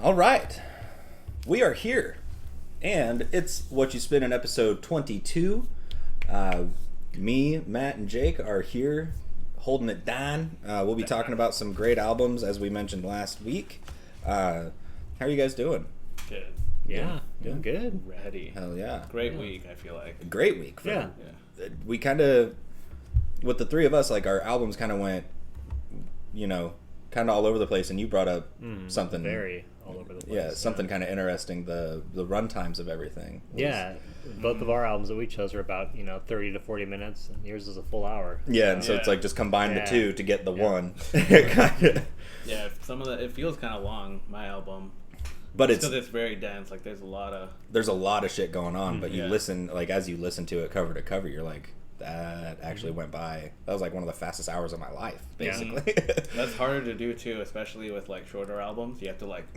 All right. We are here. And it's Whatchu Spinnin episode 22. Me, Matt, and Jake are here holding it down. We'll be talking about some great albums as we mentioned last week. How are you guys doing? Good. Yeah, doing good. Ready. Hell yeah. Great week, I feel like. A great week. Yeah. We kind of, with the three of us, like our albums kind of went, kind of all over the place, and you brought up something Very all over the place. Yeah, something kind of interesting, the run times of everything. Both of our albums that we chose were about 30 to 40 minutes, and yours is a full hour. Yeah, and so it's like just combine the two to get the one. Yeah, some of it feels kind of long, my album. But because it's very dense. Like there's a lot of shit going on. But you listen, like as you listen to it cover to cover, you're like, that actually went by. That was like one of the fastest hours of my life, basically. That's harder to do too, especially with like shorter albums. You have to like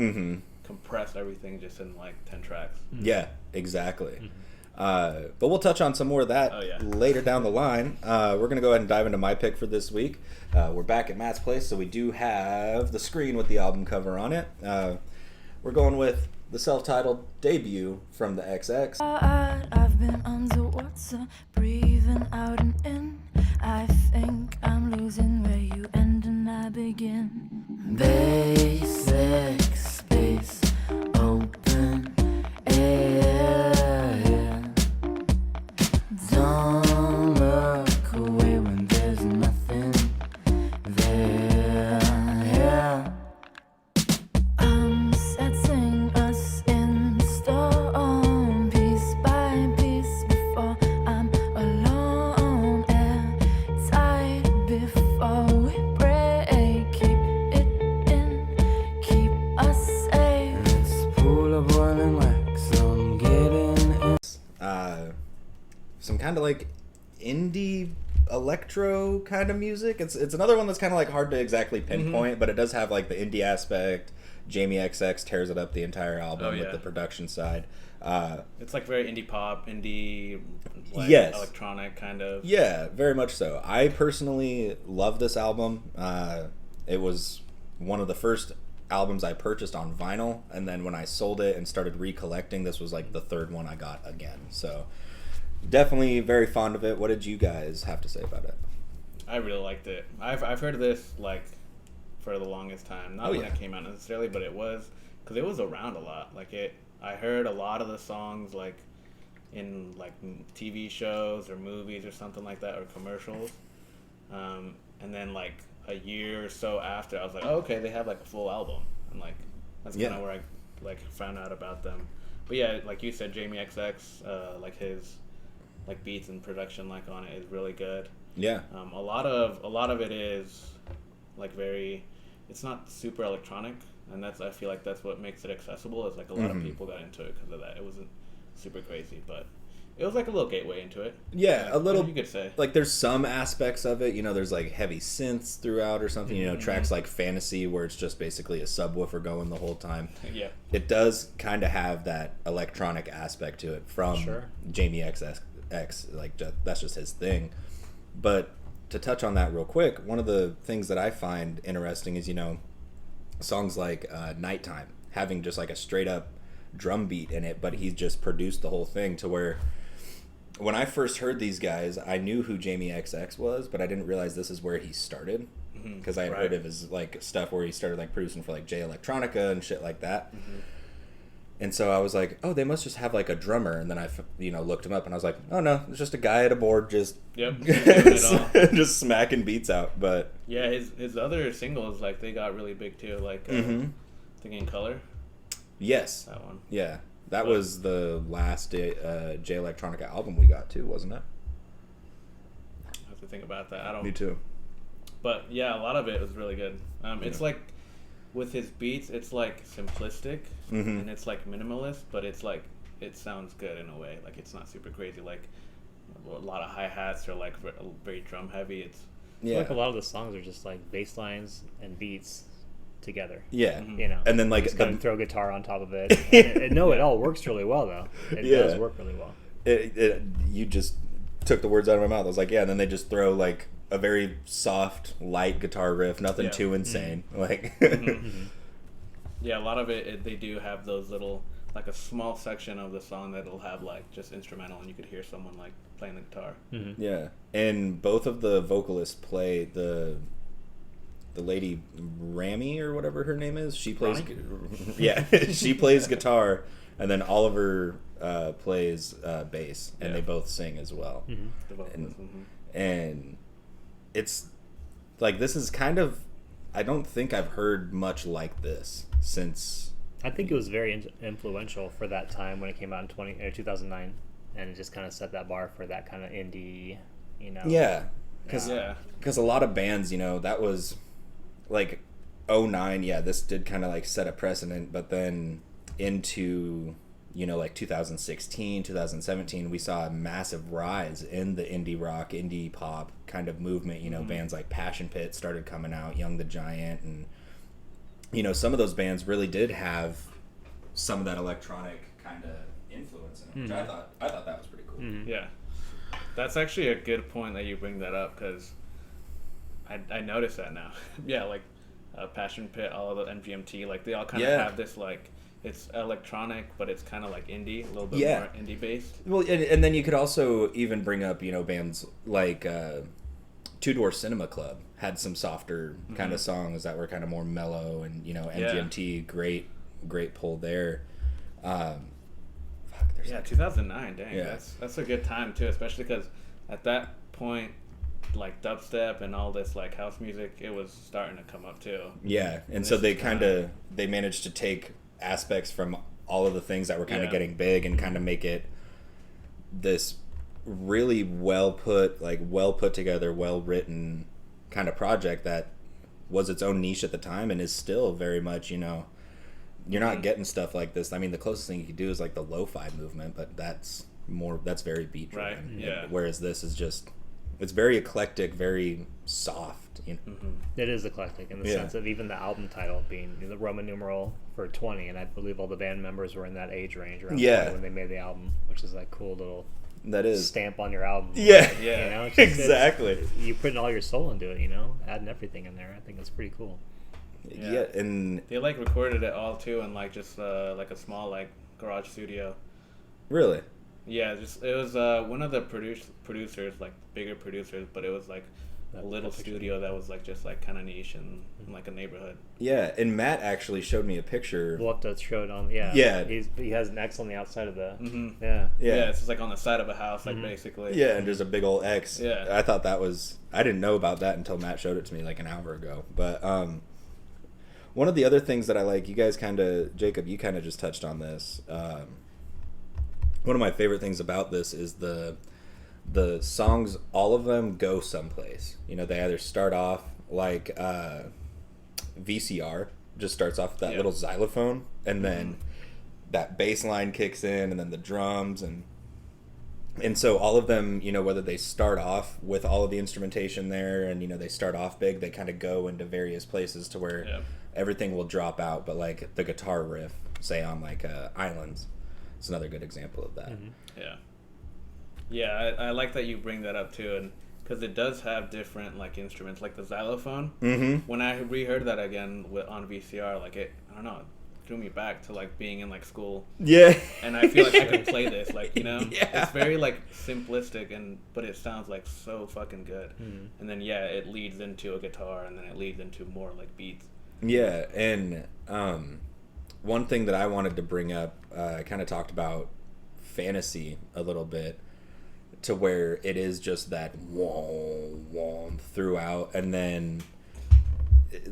compress everything just in like 10 tracks. Yeah, exactly. But we'll touch on some more of that later down the line. We're going to go ahead and dive into my pick for this week. We're back at Matt's place, so we do have the screen with the album cover on it. We're going with the self-titled debut from the XX. I've been underwater, breathing out and in. I think I'm losing where you end and I begin. Basic space, open air. Don't look away when there's nothing there. I'm setting us in stone, piece by piece, before I'm alone. Airtight before we break. Keep it in, keep us safe. Let's pull a boiling wax, I'm getting in. Some kind of like indie electro kind of music. It's another one that's kind of like hard to exactly pinpoint, but it does have like the indie aspect. Jamie XX tears it up the entire album with the production side. It's like very indie pop, indie like electronic kind of. Yeah, very much so. I personally love this album. It was one of the first albums I purchased on vinyl, and then when I sold it and started recollecting, this was like the third one I got again. So definitely very fond of it. What did you guys have to say about it? I really liked it. I've heard of this like for the longest time. Not when it came out necessarily, but it was because it was around a lot. Like I heard a lot of the songs like in like TV shows or movies or something like that or commercials. And then like a year or so after, I was like, oh, okay, they have like a full album, and like that's kind of where I like found out about them. But yeah, like you said, Jamie XX, like his like beats and production like on it is really good. Yeah. A lot of it is like very. It's not super electronic, and I feel like that's what makes it accessible. Is like a lot of people got into it because of that. It wasn't super crazy, but it was like a little gateway into it. Yeah, like, a little. You could say like there's some aspects of it. There's like heavy synths throughout or something. Tracks like Fantasy where it's just basically a subwoofer going the whole time. Yeah, it does kind of have that electronic aspect to it from Jamie XX. Like that's just his thing, but. To touch on that real quick, one of the things that I find interesting is, songs like Nighttime, having just like a straight up drum beat in it, but he's just produced the whole thing to where when I first heard these guys, I knew who Jamie XX was, but I didn't realize this is where he started because I had heard of his like stuff where he started like producing for like Jay Electronica and shit like that. And so I was like, oh, they must just have like a drummer. And then I, looked him up and I was like, oh no, it's just a guy at a board just just smacking beats out. But yeah, his other singles, like they got really big too. Like Thinking in Color. Yes. That one. Yeah. That was the last Jay Electronica album we got too, wasn't it? I have to think about that. Me too. But yeah, a lot of it was really good. It's like, with his beats, it's like simplistic and it's like minimalist, but it's like it sounds good in a way. Like it's not super crazy. Like a lot of hi hats are like very drum heavy. It's like a lot of the songs are just like bass lines and beats together. Yeah, and then like throw guitar on top of it. It all works really well though. It does work really well. You just took the words out of my mouth. I was like, yeah, and then they just throw like a very soft, light guitar riff, nothing too insane. Like, Yeah, a lot of it they do have those little, like a small section of the song that'll have like just instrumental, and you could hear someone like playing the guitar. Mm-hmm. Yeah, and both of the vocalists play the lady Rami or whatever her name is. She plays, yeah, she plays guitar, and then Oliver plays bass, and they both sing as well. Mm-hmm. The vocalists. And it's like, this is kind of, I don't think I've heard much like this since. I think it was very influential for that time when it came out in 2009, and it just kind of set that bar for that kind of indie, you know. Yeah, because a lot of bands, you know, that was like 2009. Yeah, this did kind of like set a precedent, but then into, you know, like 2016, 2017, we saw a massive rise in the indie rock, indie pop kind of movement. You know, bands like Passion Pit started coming out, Young the Giant, and, you know, some of those bands really did have some of that electronic kind of influence in them, which I thought that was pretty cool. Yeah, that's actually a good point that you bring that up, because I noticed that now. Yeah, like Passion Pit, all of the MGMT, like they all kind of have this, like, it's electronic, but it's kind of like indie, a little bit more indie based. Well, and then you could also even bring up, you know, bands like Two Door Cinema Club had some softer kind of songs that were kind of more mellow, and, you know, MGMT, great pull there. 2009, dang, that's a good time too, especially because at that point, like dubstep and all this like house music, it was starting to come up too. Yeah, and so they they managed to take aspects from all of the things that were kind of getting big and kind of make it this really well put together, well written kind of project that was its own niche at the time and is still very much, you know, you're not getting stuff like this. I mean, the closest thing you could do is like the lo-fi movement, but that's very beat driven. Right. Yeah. Whereas this is just, it's very eclectic, very soft. You know? It is eclectic in the sense of even the album title being the Roman numeral for 20, and I believe all the band members were in that age range around 20 when they made the album, which is like cool little stamp on your album. Yeah, you know, exactly. You putting all your soul into it, you know, adding everything in there. I think that's pretty cool. Yeah, and they like recorded it all too in like just like a small like garage studio. Really? Yeah, just it was one of the producers, like bigger producers, but it was like a little studio that was like just like kind of niche and in like a neighborhood. Yeah, and Matt actually showed me a picture. We'll have to show it on. Yeah. He has an X on the outside of the. Yeah, it's just like on the side of a house, like basically. Yeah, and there's a big old X. Yeah, I thought that was. I didn't know about that until Matt showed it to me like an hour ago. But one of the other things that I like, you guys kind of, Jacob, you kind of just touched on this. One of my favorite things about this is the songs, all of them go someplace. You know, they either start off like VCR, just starts off with that little xylophone, and then that bass line kicks in, and then the drums, and so all of them, you know, whether they start off with all of the instrumentation there, and, you know, they start off big, they kind of go into various places to where everything will drop out, but like the guitar riff, say on like Islands, it's another good example of that. I like that you bring that up too, and because it does have different like instruments, like the xylophone. When I reheard that again on VCR, like it, I don't know, it drew me back to like being in like school. And I feel like I could play this, like, you know, it's very like simplistic, but it sounds like so fucking good. And then it leads into a guitar, and then it leads into more like beats. Yeah, and one thing that I wanted to bring up, I kind of talked about fantasy a little bit, to where it is just that wom wom throughout, and then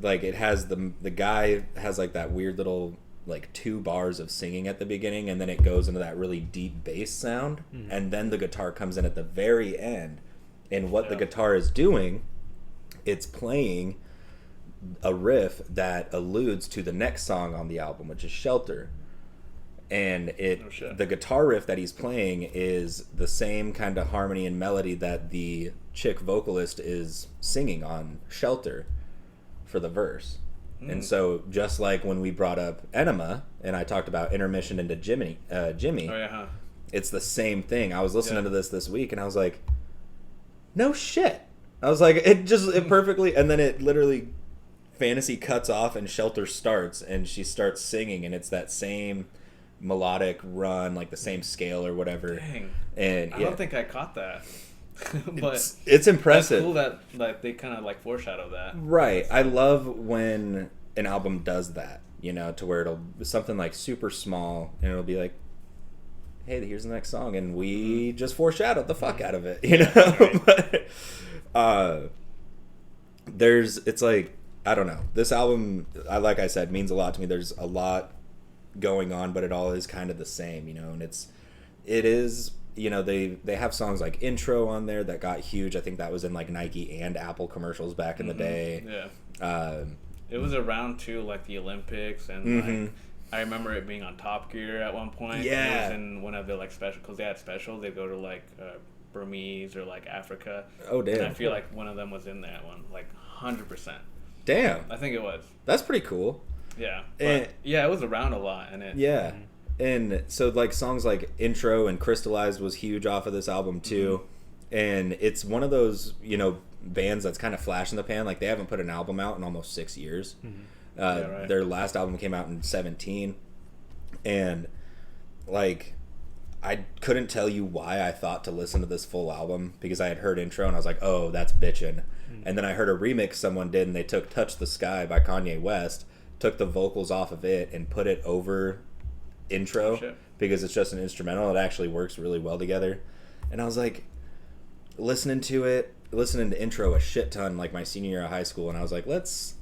like it has the guy has like that weird little like 2 bars of singing at the beginning, and then it goes into that really deep bass sound, and then the guitar comes in at the very end, and what the guitar is doing, it's playing a riff that alludes to the next song on the album, which is Shelter. And the guitar riff that he's playing is the same kind of harmony and melody that the chick vocalist is singing on Shelter for the verse. And so just like when we brought up Enema and I talked about intermission into Jimmy, it's the same thing. I was listening to this week, and I was like, no shit. I was like, it perfectly, and then it literally Fantasy cuts off and Shelter starts, and she starts singing, and it's that same melodic run, like the same scale or whatever. Dang. And I don't think I caught that. But it's impressive. That's cool that they kind of like foreshadow that. Right. I love when an album does that, you know, to where it'll something like super small, and it'll be like, hey, here's the next song, and we just foreshadowed the fuck out of it, you know. But it's like, I don't know, this album, like I said, means a lot to me. There's a lot going on, but it all is kind of the same, you know. And it is, you know, they have songs like Intro on there that got huge. I think that was in like Nike and Apple commercials back in the day. Yeah. It was around too, like the Olympics, and like I remember it being on Top Gear at one point. Yeah. It was in one of the like special, because they had specials. They go to like Burmese or like Africa. Oh damn! And I feel like one of them was in that one, like 100%. Damn. I think it was. That's pretty cool. Yeah. But, yeah, it was around a lot, and it. Yeah. And so like songs like Intro and Crystallized was huge off of this album too. And it's one of those, you know, bands that's kind of flash in the pan. Like they haven't put an album out in almost 6 years. Right. Their last album came out in 2017, and like I couldn't tell you why I thought to listen to this full album, because I had heard Intro and I was like, oh, that's bitchin'. And then I heard a remix someone did, and they took Touch the Sky by Kanye West, took the vocals off of it and put it over Intro, because it's just an instrumental. It actually works really well together. And I was like, listening to Intro a shit ton like my senior year of high school, and I was like, let's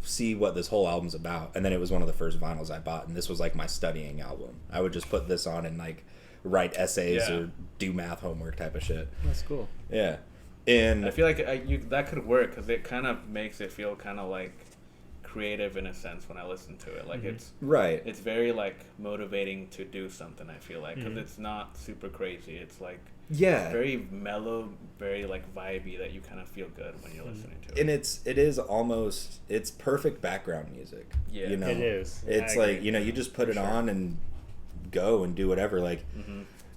see what this whole album's about. And then it was one of the first vinyls I bought, and this was like my studying album. I would just put this on and like write essays or do math homework type of shit. That's cool. Yeah. And I feel like that could work, because it kind of makes it feel kind of like creative in a sense when I listen to it. Like it's very like motivating to do something, I feel like, because it's not super crazy. It's like very mellow, very like vibey, that you kind of feel good when you're listening to it. And it is almost, it's perfect background music. Yeah, you know? It is. It's like, you know, you just put it on and go and do whatever. Like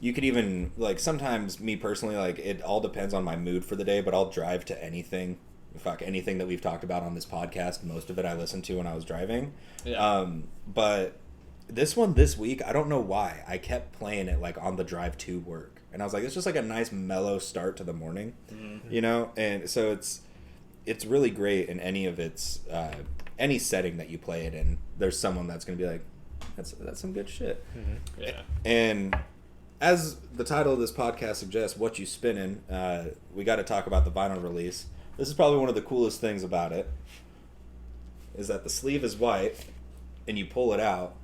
you could even, like, sometimes me personally, like, it all depends on my mood for the day, but I'll drive to anything that we've talked about on this podcast. Most of it I listened to when I was driving. But this one this week, I don't know why, I kept playing it like on the drive to work, and I was like, it's just like a nice mellow start to the morning, you know. And so it's really great in any of its any setting that you play it in. There's someone that's gonna be like, that's some good shit. And as the title of this podcast suggests, Whatchu Spinnin', we got to talk about the vinyl release. This is probably one of the coolest things about it, is that the sleeve is white, and you pull it out.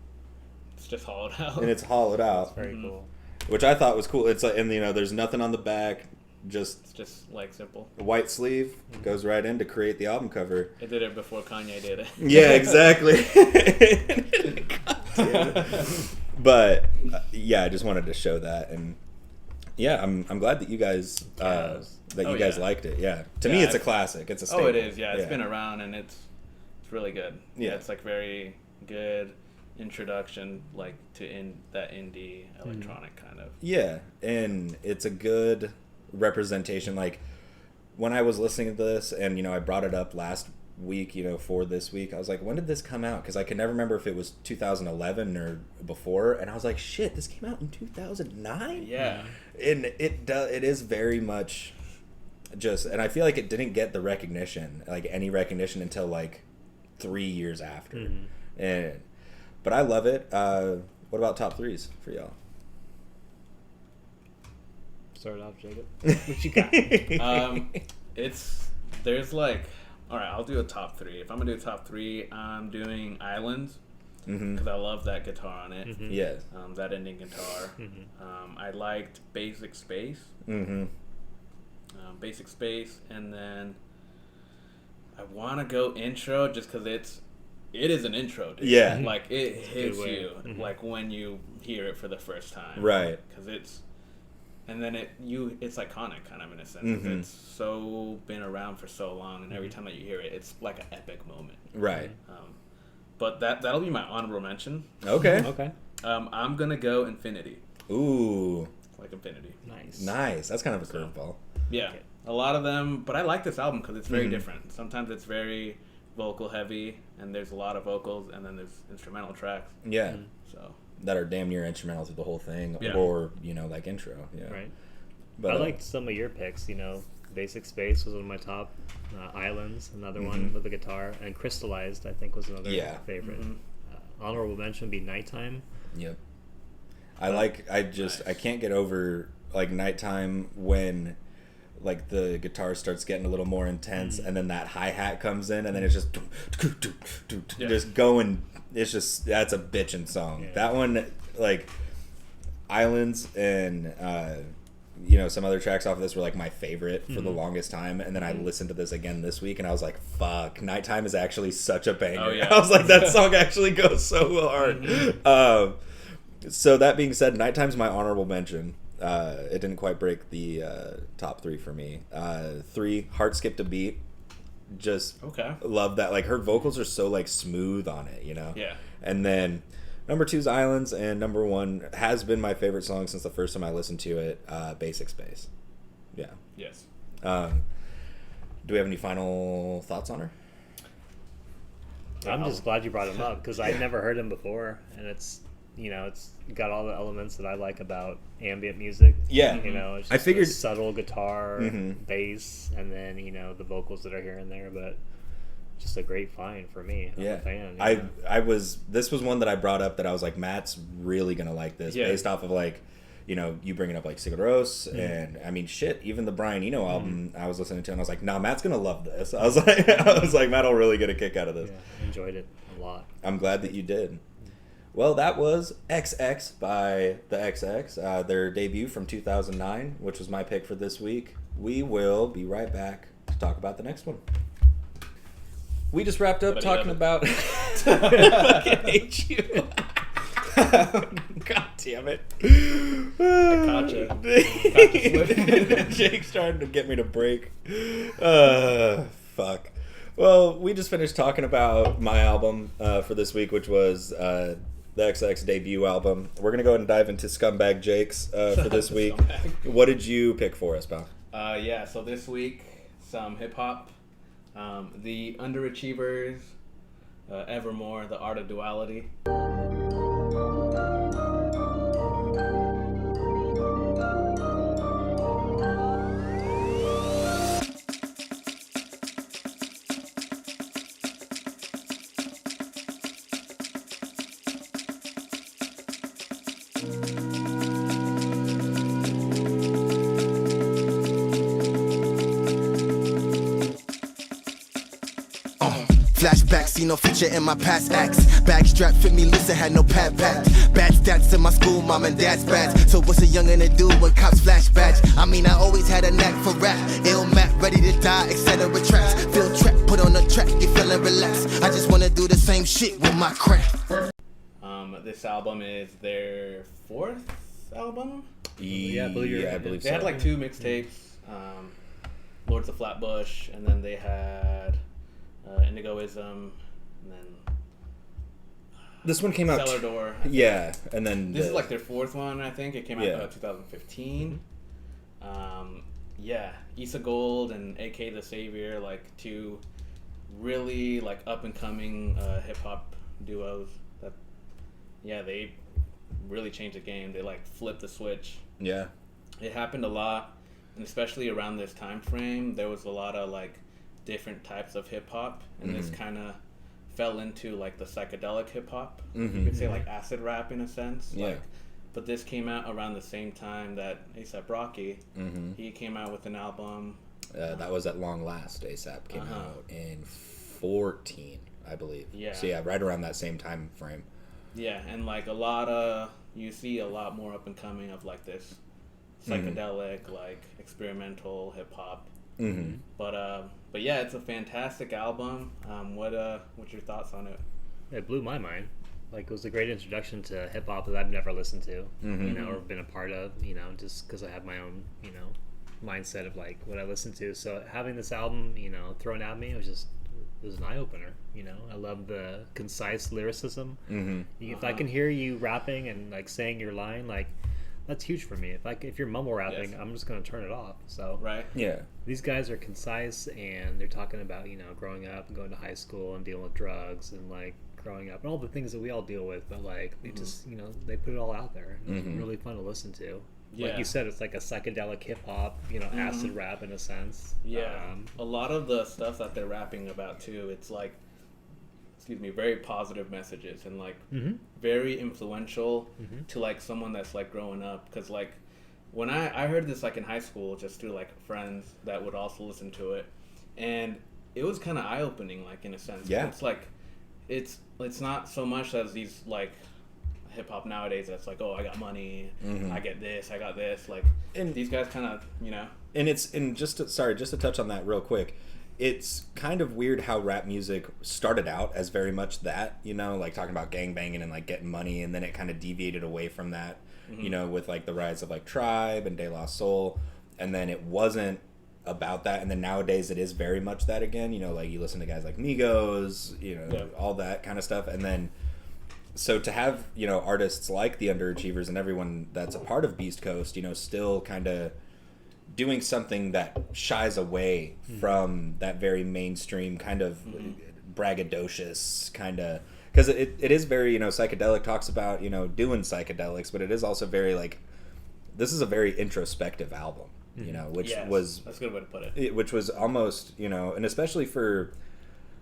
It's just hollowed out. And it's hollowed out. That's very cool. Which I thought was cool. It's like, and you know, there's nothing on the back. It's just like simple. A white sleeve goes right in to create the album cover. It did it before Kanye did it. Yeah, exactly. But yeah, I just wanted to show that, and yeah, I'm glad that you guys liked it. Yeah, to me it's a classic. It's a staple. Oh, it is. Yeah, it's been around, and it's really good. Yeah, it's like very good introduction, like to that indie electronic kind of. Yeah, and it's a good representation. Like when I was listening to this, and you know, I brought it up last week, you know, for this week, I was like, when did this come out? Because I can never remember if it was 2011 or before, and I was like, shit, this came out in 2009. Yeah, and it is very much just, and I feel like it didn't get the recognition, like any recognition, until like 3 years after. But I love it. What about top threes for y'all? Start off, Jacob. What you got? There's like, all right, I'll do a top three. If I'm gonna do a top three, I'm doing Islands, because I love that guitar on it. Yes. That ending guitar. I liked Basic Space. Basic Space, and then I want to go Intro, just because it is an intro, dude. Yeah. Like it hits you like when you hear it for the first time. Right. Because it's iconic kind of in a sense. It's so been around for so long, and every time that you hear it, it's like an epic moment. Right. But that'll be my honorable mention. Okay. I'm gonna go Infinity. Ooh. Like Infinity. Nice. That's kind of a curveball. Yeah. A lot of them, but I like this album because it's very different. Sometimes it's very vocal heavy, and there's a lot of vocals, and then there's instrumental tracks. Yeah. So that are damn near instrumental through the whole thing, Yeah. or like intro. Yeah. Right. But I liked some of your picks. Basic Space was one of my top. Islands, another one with the guitar, and Crystallized, I think, was another favorite. Honorable mention would be Nighttime. Yep. I can't get over like Nighttime when like the guitar starts getting a little more intense, and then that hi-hat comes in, and then it's just just going. It's just, that's a bitchin' song. Yeah. That one, like Islands and some other tracks off of this were like my favorite for the longest time, and then I listened to this again this week, and I was like, fuck, Nighttime is actually such a banger. Oh, yeah. I was like, that song actually goes so hard. So that being said, Nighttime's my honorable mention. It didn't quite break the top 3 for me. 3, Heart Skipped a Beat. Just love that. Like, her vocals are so like smooth on it, Yeah. And then number 2 is Islands, and number 1 has been my favorite song since the first time I listened to it, Basic Space. Yeah. Yes. Do we have any final thoughts on her? I'm just glad you brought him up, because I'd never heard him before, and it's got all the elements that I like about ambient music. Yeah. It's just I figured subtle guitar, bass, and then the vocals that are here and there, but just a great find for me. I'm a fan. This was one that I brought up that I was like, Matt's really gonna like this, based off of like, you bringing up like Sigaros, and I mean, shit, even the Brian Eno album I was listening to, and I was like, nah, Matt's gonna love this. I was like, Matt'll really get a kick out of this. Yeah, I enjoyed it a lot. I'm glad that you did. Well, that was XX by the XX, their debut from 2009, which was my pick for this week. We will be right back to talk about the next one. We just wrapped up talking about... I fucking hate you. God damn it. I caught you. Jake's trying to get me to break. Fuck. Well, we just finished talking about my album for this week, which was the XX debut album. We're going to go ahead and dive into Scumbag Jake's for this week. What did you pick for us, pal? So this week, some hip-hop. The Underachievers, Evermore, The Art of Duality. Flashback, see no feature in my past acts. Backstrap fit me, listen, had no pad packed. Bad stats in my school, mom and dad's bad. So what's a youngin' to do when cops flash badge? I mean, I always had a knack for rap. Ill map, ready to die, etc. Tracks. Feel trapped, put on the track, you feelin' relaxed. I just wanna do the same shit with my crack. This album is their 4th album? Yeah, I believe so. They had like 2 mixtapes, Lords of Flatbush, and then they had Indigoism, and then this one came out Cellar Door. Yeah, and then this is like their 4th one, I think. It came out 2015. Issa Gold and AK the Savior, like 2 really like up and coming hip hop duos that they really changed the game. They like flipped the switch. Yeah, it happened a lot, and especially around this time frame, there was a lot of like different types of hip hop, and this kind of fell into like the psychedelic hip hop. You could say like acid rap in a sense. Yeah. But this came out around the same time that A$AP Rocky. He came out with an album. That was At Long Last. A$AP came out in 2014, I believe. Yeah. So yeah, right around that same time frame. Yeah, and like you see a lot more up and coming of like this psychedelic, like experimental hip hop. But yeah, it's a fantastic album. What's your thoughts on it? It blew my mind. Like, it was a great introduction to hip hop that I've never listened to, or been a part of, just because I have my own, mindset of like what I listen to. So having this album, thrown at me, it was an eye opener. I love the concise lyricism. If I can hear you rapping and like saying your line, like that's huge for me. If you're mumble rapping, I'm just gonna turn it off. So these guys are concise, and they're talking about growing up and going to high school and dealing with drugs and like growing up and all the things that we all deal with. But like they just they put it all out there. It's really fun to listen to. Like you said, it's like a psychedelic hip hop, acid rap in a sense. A lot of the stuff that they're rapping about too, it's like, very positive messages and like very influential to like someone that's like growing up. Because like when I heard this like in high school, just through like friends that would also listen to it, and it was kind of eye opening, like in a sense. It's like it's not so much as these like hip hop nowadays that's like, oh, I got money, I get this, I got this, like, and these guys kind of and just to touch on that real quick, it's kind of weird how rap music started out as very much that, like talking about gangbanging and like getting money, and then it kind of deviated away from that, with like the rise of like Tribe and De La Soul, and then it wasn't about that, and then nowadays it is very much that again, like you listen to guys like Migos, all that kind of stuff, and then so to have artists like the Underachievers and everyone that's a part of Beast Coast still kind of doing something that shies away from that very mainstream kind of braggadocious kind of, because it is very psychedelic, talks about doing psychedelics, but it is also very like, this is a very introspective album, which was, that's a good way to put it, which was almost and especially for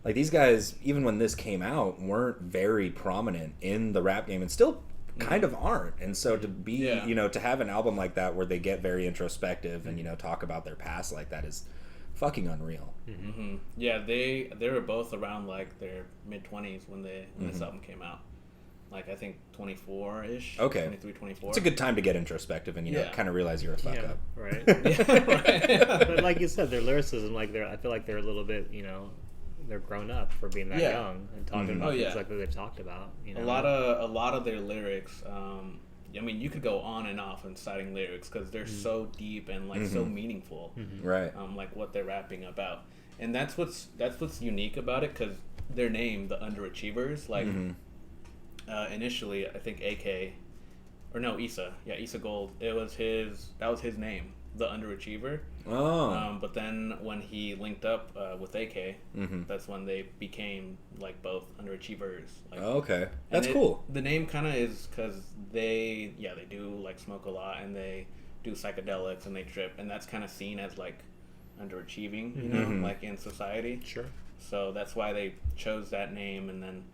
like these guys, even when this came out, weren't very prominent in the rap game, and still kind of aren't. And so to be, to have an album like that where they get very introspective and talk about their past like that is fucking unreal. Yeah, they were both around like their mid-20s when this album came out. Like I think 24-ish. Okay. 23, 24. It's a good time to get introspective and kind of realize you're a fuck up. Right. But like you said, their lyricism, like I feel like they're a little bit, they're grown up for being that young and talking about things like that they've talked about. A lot of their lyrics. I mean, you could go on and off and citing lyrics because they're so deep and like so meaningful. Right. Like what they're rapping about, and that's what's unique about it, because their name, the Underachievers, like initially I think Issa Gold. That was his name, the Underachiever. But then when he linked up with AK, that's when they became like both Underachievers. Like, okay, that's cool. The name kind of is because they do like smoke a lot and they do psychedelics and they trip, and that's kind of seen as like underachieving, like in society. Sure. So that's why they chose that name, and then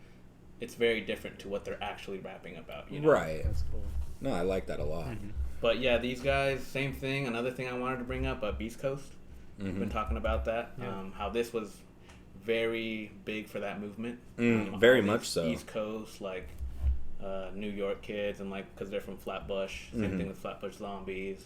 it's very different to what they're actually rapping about. Right. That's cool. No, I like that a lot. But yeah, these guys, same thing. Another thing I wanted to bring up, Beast Coast. We've been talking about that. How this was very big for that movement. Very much so. East Coast, like New York kids, and like because they're from Flatbush. Same thing with Flatbush Zombies.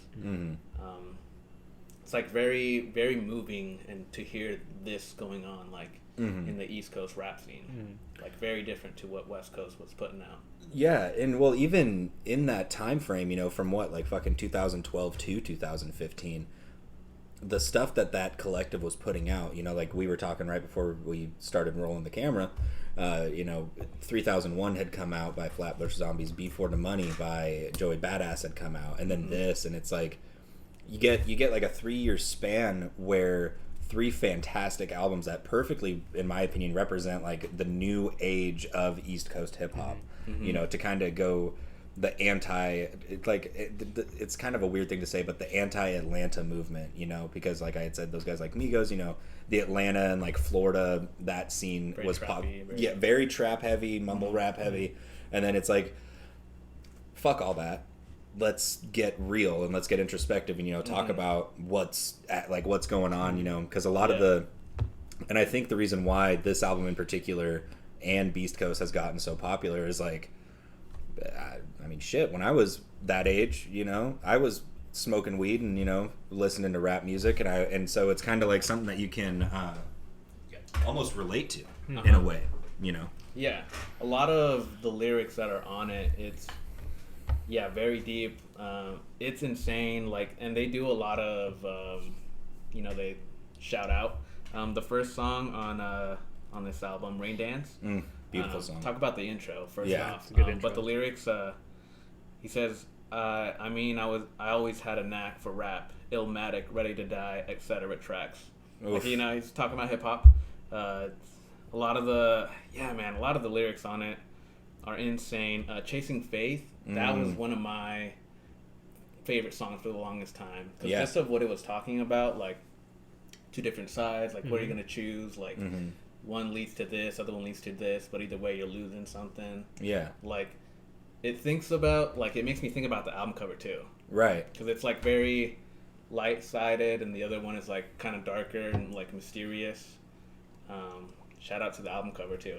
It's like very, very moving, and to hear this going on, like in the East Coast rap scene, like very different to what West Coast was putting out. Yeah, and well, even in that time frame, from what, like fucking 2012 to 2015, the stuff that collective was putting out, like we were talking right before we started rolling the camera, 3001 had come out by Flatbush Zombies, Before the Money by Joey Badass had come out, and then this, and it's like you get like a 3-year span where 3 fantastic albums that perfectly, in my opinion, represent like the new age of East Coast hip hop. To kind of go the it's kind of a weird thing to say, but the anti-Atlanta movement, because like I had said, those guys like Migos, the Atlanta and like Florida, that scene very was very trap heavy, mumble rap heavy, and then it's like, fuck all that. Let's get real and let's get introspective and talk about what's going on, because a lot of and I think the reason why this album in particular and Beast Coast has gotten so popular is like, I mean, shit, when I was that age, I was smoking weed and listening to rap music, and so it's kind of like something that you can almost relate to in a way, Yeah, a lot of the lyrics that are on it, it's very deep. It's insane, like, and they do a lot of they shout out the first song on this album, Rain Dance. Beautiful song. Talk about the intro first off. It's a good intro. But the lyrics, he says, I mean, I always had a knack for rap, Illmatic, Ready to Die, etc. tracks. Like, you know, he's talking about hip hop. A lot of the lyrics on it are insane. Chasing Faith, that was one of my favorite songs for the longest time. Because just of what it was talking about, like, two different sides, like, what are you going to choose? Like, one leads to this, other one leads to this, but either way, you're losing something. Yeah. Like, it makes me think about the album cover, too. Right. Because it's, like, very light-sided, and the other one is, like, kind of darker and, like, mysterious. Shout out to the album cover, too.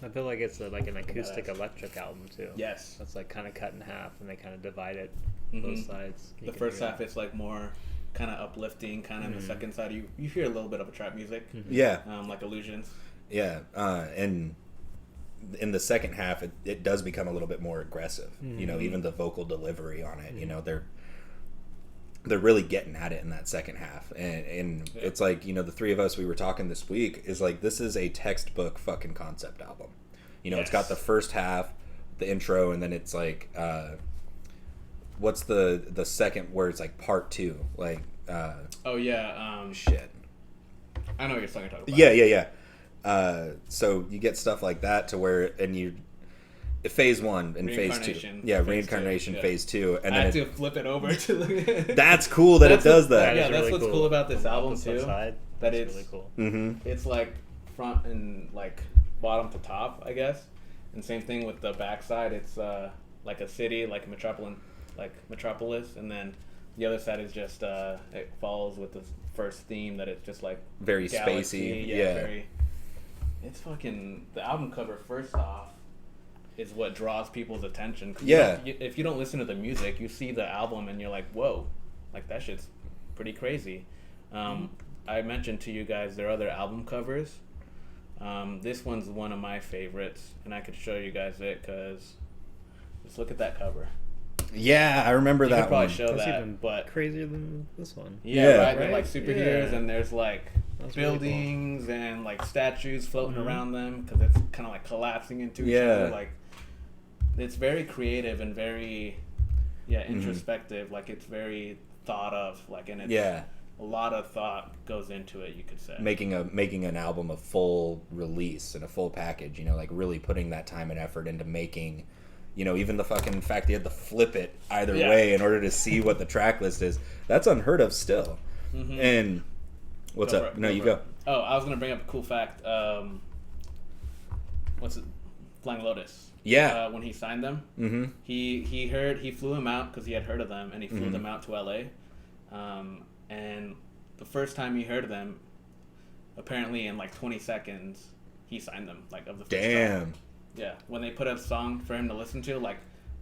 I feel like it's like an acoustic electric album, too. Yes. It's, like, kind of cut in half, and they kind of divide it, both sides. The first half is, like, more kind of uplifting, kind of the second side you hear a little bit of a trap music, like Illusions, and in the second half it does become a little bit more aggressive, you know, even the vocal delivery on it, you know, they're really getting at it in that second half, and it's like, you know, the three of us, we were talking this week, is like, this is a textbook fucking concept album, you know. It's got the first half, the intro, and then it's like what's the second where it's like part two? Like, shit. I know what you're talking about. Yeah. So you get stuff like that to where, and phase one and phase two. Yeah, reincarnation, phase two. And I had to flip it over to the... That's cool that it does that. Yeah, that's really what's cool about this album, too. That it's really cool. It's like front and like bottom to top, I guess. And same thing with the backside. It's like a city, like Metropolis, and then the other side is just it follows with the first theme that it's just like very galaxy, spacey. It's fucking, the album cover first off is what draws people's attention. If you don't listen to the music, you see the album and you're like, whoa, like that shit's pretty crazy. I mentioned to you guys there are other album covers. This one's one of my favorites, and I could show you guys it because just look at that cover. Yeah, I remember that. You could probably one. show That's that, even but crazier than this one. Right? They're like superheroes, and there's like buildings really cool. And like statues floating around them because it's kind of like collapsing into each other. Like, it's very creative and very introspective. Like, it's very thought of. Like, and it's a lot of thought goes into it, you could say. Making an album a full release and a full package. You know, like really putting that time and effort into making. You know, even the fucking fact you had to flip it either way in order to see what the track list is, that's unheard of still. And what's up? No, you go. Oh, I was going to bring up a cool fact. What's it? Flying Lotus. Yeah. When he signed them, he flew him out because he had heard of them, and he flew them out to LA. And the first time he heard of them, apparently in like 20 seconds, he signed them, like, of the first song. Yeah, when they put a song for him to listen to, like,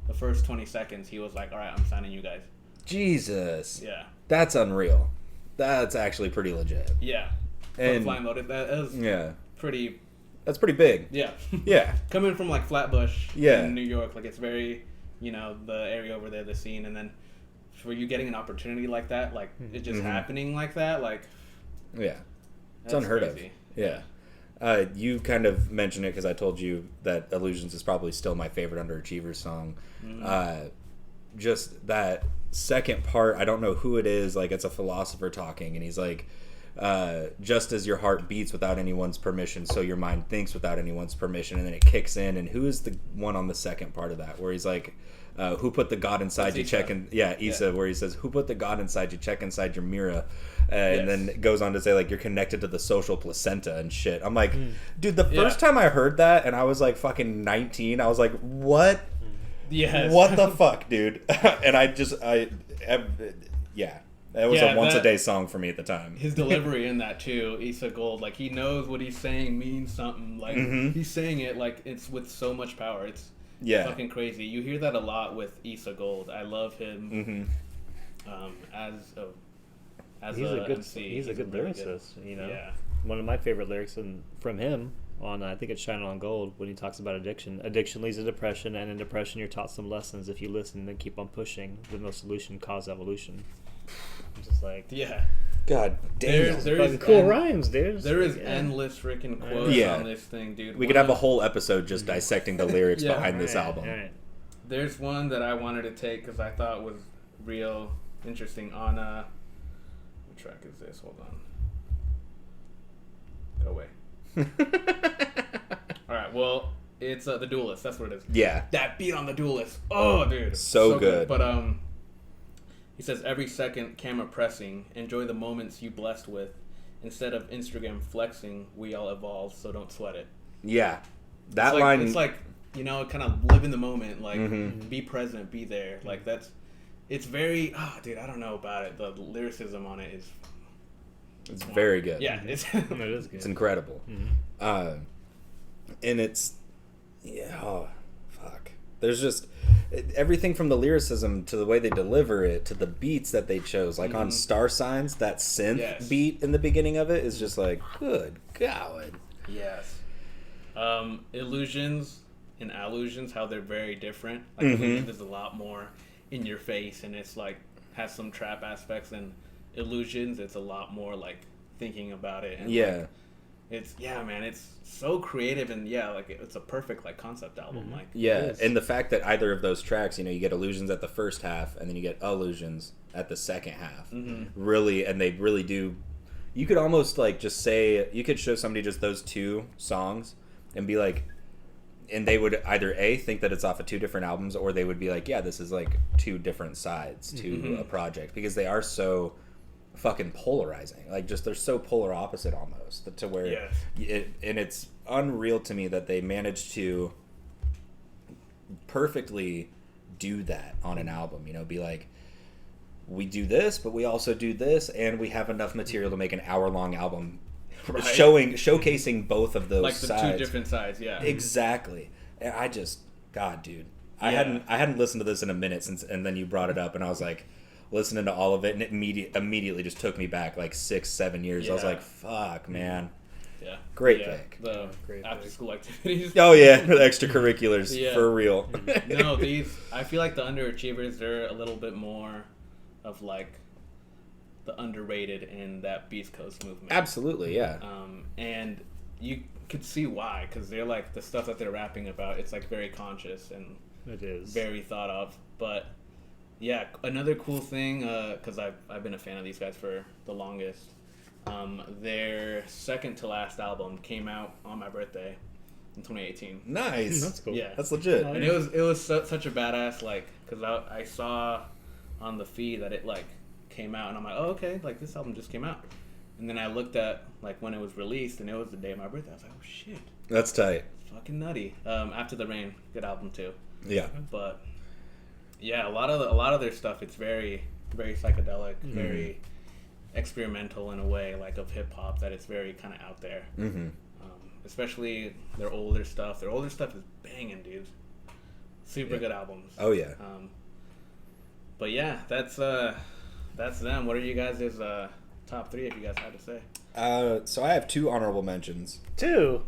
the first 20 seconds, he was like, all right, I'm signing you guys. Jesus. Yeah. That's unreal. That's actually pretty legit. Yeah. And Flying Lotus, that is pretty... That's pretty big. Yeah. Yeah. Coming from, like, Flatbush in New York, like, it's very, you know, the area over there, the scene, and then for you getting an opportunity like that, like, it just happening like that, like... Yeah. It's unheard crazy. Of. Yeah. You kind of mentioned it because I told you that Illusions is probably still my favorite Underachievers song. Just that second part, I don't know who it is, like it's a philosopher talking, and he's like, just as your heart beats without anyone's permission, so your mind thinks without anyone's permission, and then it kicks in, and who is the one on the second part of that, where he's like, who put the God inside you, check in... Issa, where he says, who put the God inside you, check inside your mirror. And then it goes on to say, like, you're connected to the social placenta and shit. I'm like, dude, the first time I heard that, and I was like fucking 19, I was like, what? Yes. What the fuck, dude? And it was a once-a-day song for me at the time. His delivery in that, too, Issa Gold, like, he knows what he's saying means something. Like, he's saying it, like, it's with so much power. It's fucking crazy. You hear that a lot with Issa Gold. I love him as he's a good MC. He's a good lyricist, you know. Yeah. One of my favorite lyrics from him on, I think it's Shining on Gold, when he talks about addiction. Addiction leads to depression, and in depression you're taught some lessons. If you listen and keep on pushing, with no solution, cause evolution. I'm just like... Yeah. God damn. There is cool rhymes, dude. There is endless freaking quotes on this thing, dude. We could have a whole episode just dissecting the lyrics behind this album. Right. There's one that I wanted to take because I thought was real interesting on what track is this? Hold on. Go away. All right. Well, it's the Duelist. That's what it is. Yeah. That beat on the Duelist. Oh, dude. So good. But he says every second camera pressing. Enjoy the moments you blessed with. Instead of Instagram flexing, we all evolve. So don't sweat it. Yeah. That it's like, line. It's like, you know, kind of live in the moment. Like be present, be there. Like that's. It's very. Oh, dude. I don't know about it. The lyricism on it is. It's very good. Yeah, it is good. It's incredible. And it's, oh, fuck. There's just everything from the lyricism to the way they deliver it to the beats that they chose. Like on Star Signs, that synth beat in the beginning of it is just like, good God. Yes. Illusions and Allusions, how they're very different. Like Illusions is a lot more in your face, and it's like has some trap aspects, and Illusions it's a lot more like thinking about it. And like, it's man, it's so creative, and like it's a perfect like concept album. Like and the fact that either of those tracks, you know, you get Illusions at the first half, and then you get Illusions at the second half. Really, and they really do. You could almost like just say you could show somebody just those two songs and be like, and they would either think that it's off of two different albums, or they would be like, yeah, this is like two different sides to a project, because they are so fucking polarizing. Like just they're so polar opposite almost to where and it's unreal to me that they managed to perfectly do that on an album. You know, be like, we do this, but we also do this, and we have enough material to make an hour-long album showcasing both of those sides. Like the two different sides, Exactly. And I just, God, dude. I hadn't listened to this in a minute since, and then you brought it up, and I was like, listening to all of it, and it immediately just took me back like 6-7 years. I was like, fuck, man. Yeah. Great pick. The after-school activities. Oh, yeah. The extracurriculars. For real. No, I feel like the Underachievers, they're a little bit more of like the underrated in that Beast Coast movement. Absolutely, yeah. And you could see why, because they're like, the stuff that they're rapping about, it's like very conscious and it is very thought of. But yeah, another cool thing, because I've been a fan of these guys for the longest. Their second to last album came out on my birthday in 2018. Nice. That's cool. Yeah, that's legit. And it was such a badass, like, because I saw on the feed that it like came out, and I'm like, oh, okay, like this album just came out. And then I looked at like when it was released, and it was the day of my birthday. I was like, oh shit, that's tight. It's fucking nutty. After the Rain, good album too. Yeah, but yeah, a lot of their stuff, it's very very psychedelic, very experimental in a way, like of hip hop, that it's very kind of out there. Especially their older stuff. Their older stuff is banging, dude. Super good albums. Oh yeah. But yeah, that's them. What are you guys' top three, if you guys had to say? So I have 2 honorable mentions. 2.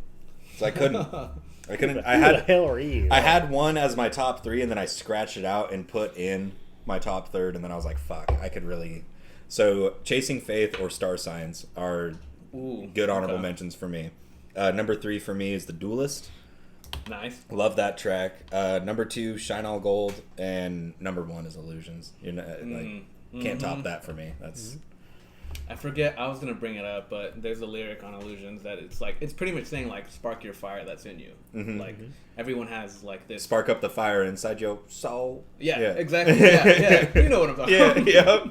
So I couldn't. Who the hell are you? I had one as my top 3, and then I scratched it out and put in my top third, and then I was like, fuck, I could really. So Chasing Faith or Star Signs are good honorable mentions for me. Number 3 for me is The Duelist. Nice. Love that track. Number 2, Shine All Gold, and number 1 is Illusions. You're not, can't top that for me. That's. I forget. I was gonna bring it up, but there's a lyric on Illusions that it's pretty much saying like, spark your fire that's in you. Like everyone has like this. Spark up the fire inside your soul. Yeah. Exactly. Yeah. You know what I'm talking about. Yeah.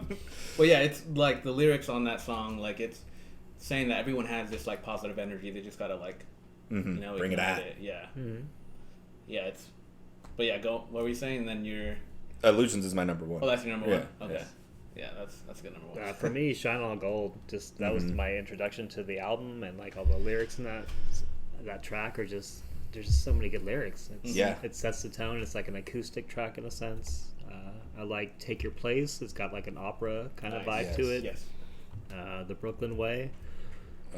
But yeah, it's like the lyrics on that song. Like it's saying that everyone has this like positive energy. They just gotta like. Bring it at it. Yeah. Yeah, it's. But yeah, go. What were you saying? Then your. Illusions is my number 1. Oh, that's your number 1. Okay. Yeah, that's a good number 1. For me, Shine All Gold. Just that was my introduction to the album, and like all the lyrics in that track are just. There's just so many good lyrics. It sets the tone. It's like an acoustic track in a sense. I like Take Your Place. It's got like an opera kind of vibe to it. Yes. The Brooklyn Way.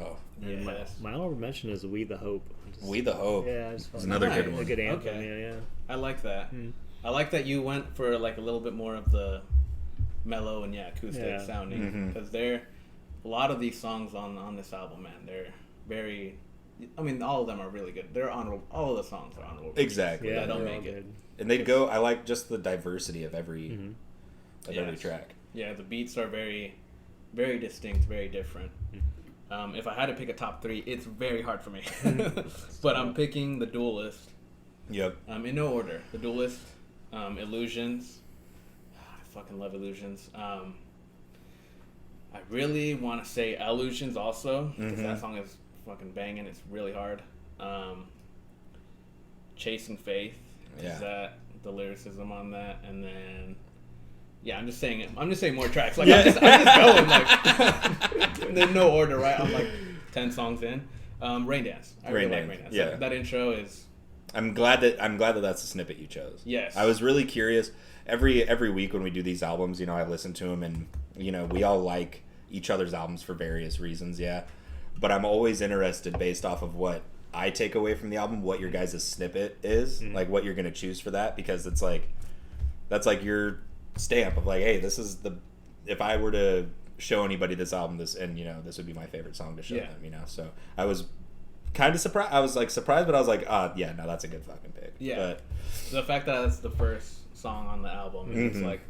Oh, and my honorable mention is We the Hope. We the Hope. Yeah, it's another good one. A good anthem. Yeah. I like that. I like that you went for like a little bit more of the mellow and acoustic sounding, because a lot of these songs on this album, man, they're very I mean, all of them are really good. They're honorable. All of the songs are honorable. Exactly. Yeah, don't make it. And they'd go. I like just the diversity of every every track. Yeah, the beats are very, very distinct, very different. If I had to pick a top 3, it's very hard for me. But I'm picking The Duelist. Yep. In no order. The Duelist, Illusions. I fucking love Illusions. I really want to say Illusions also, because that song is fucking banging. It's really hard. Chasing Faith. Is that the lyricism on that? And then... Yeah, I'm just saying it. I'm just saying more tracks. Like I'm just going like in no order, right? I'm like 10 songs in. Rain Dance. I really like Rain Dance. Yeah. That intro is. I'm glad that that's the snippet you chose. Yes. I was really curious. Every week when we do these albums, you know, I listen to them, and you know, we all like each other's albums for various reasons. Yeah, but I'm always interested based off of what I take away from the album, what your guys' snippet is, like what you're gonna choose for that, because it's like that's like your stamp of like, hey, this is the, if I were to show anybody this album, this, and you know, this would be my favorite song to show them, you know. So I was kind of surprised. I was like surprised, but I was like, yeah, no, that's a good fucking pick. Yeah. But the fact that it's the first song on the album, and it's like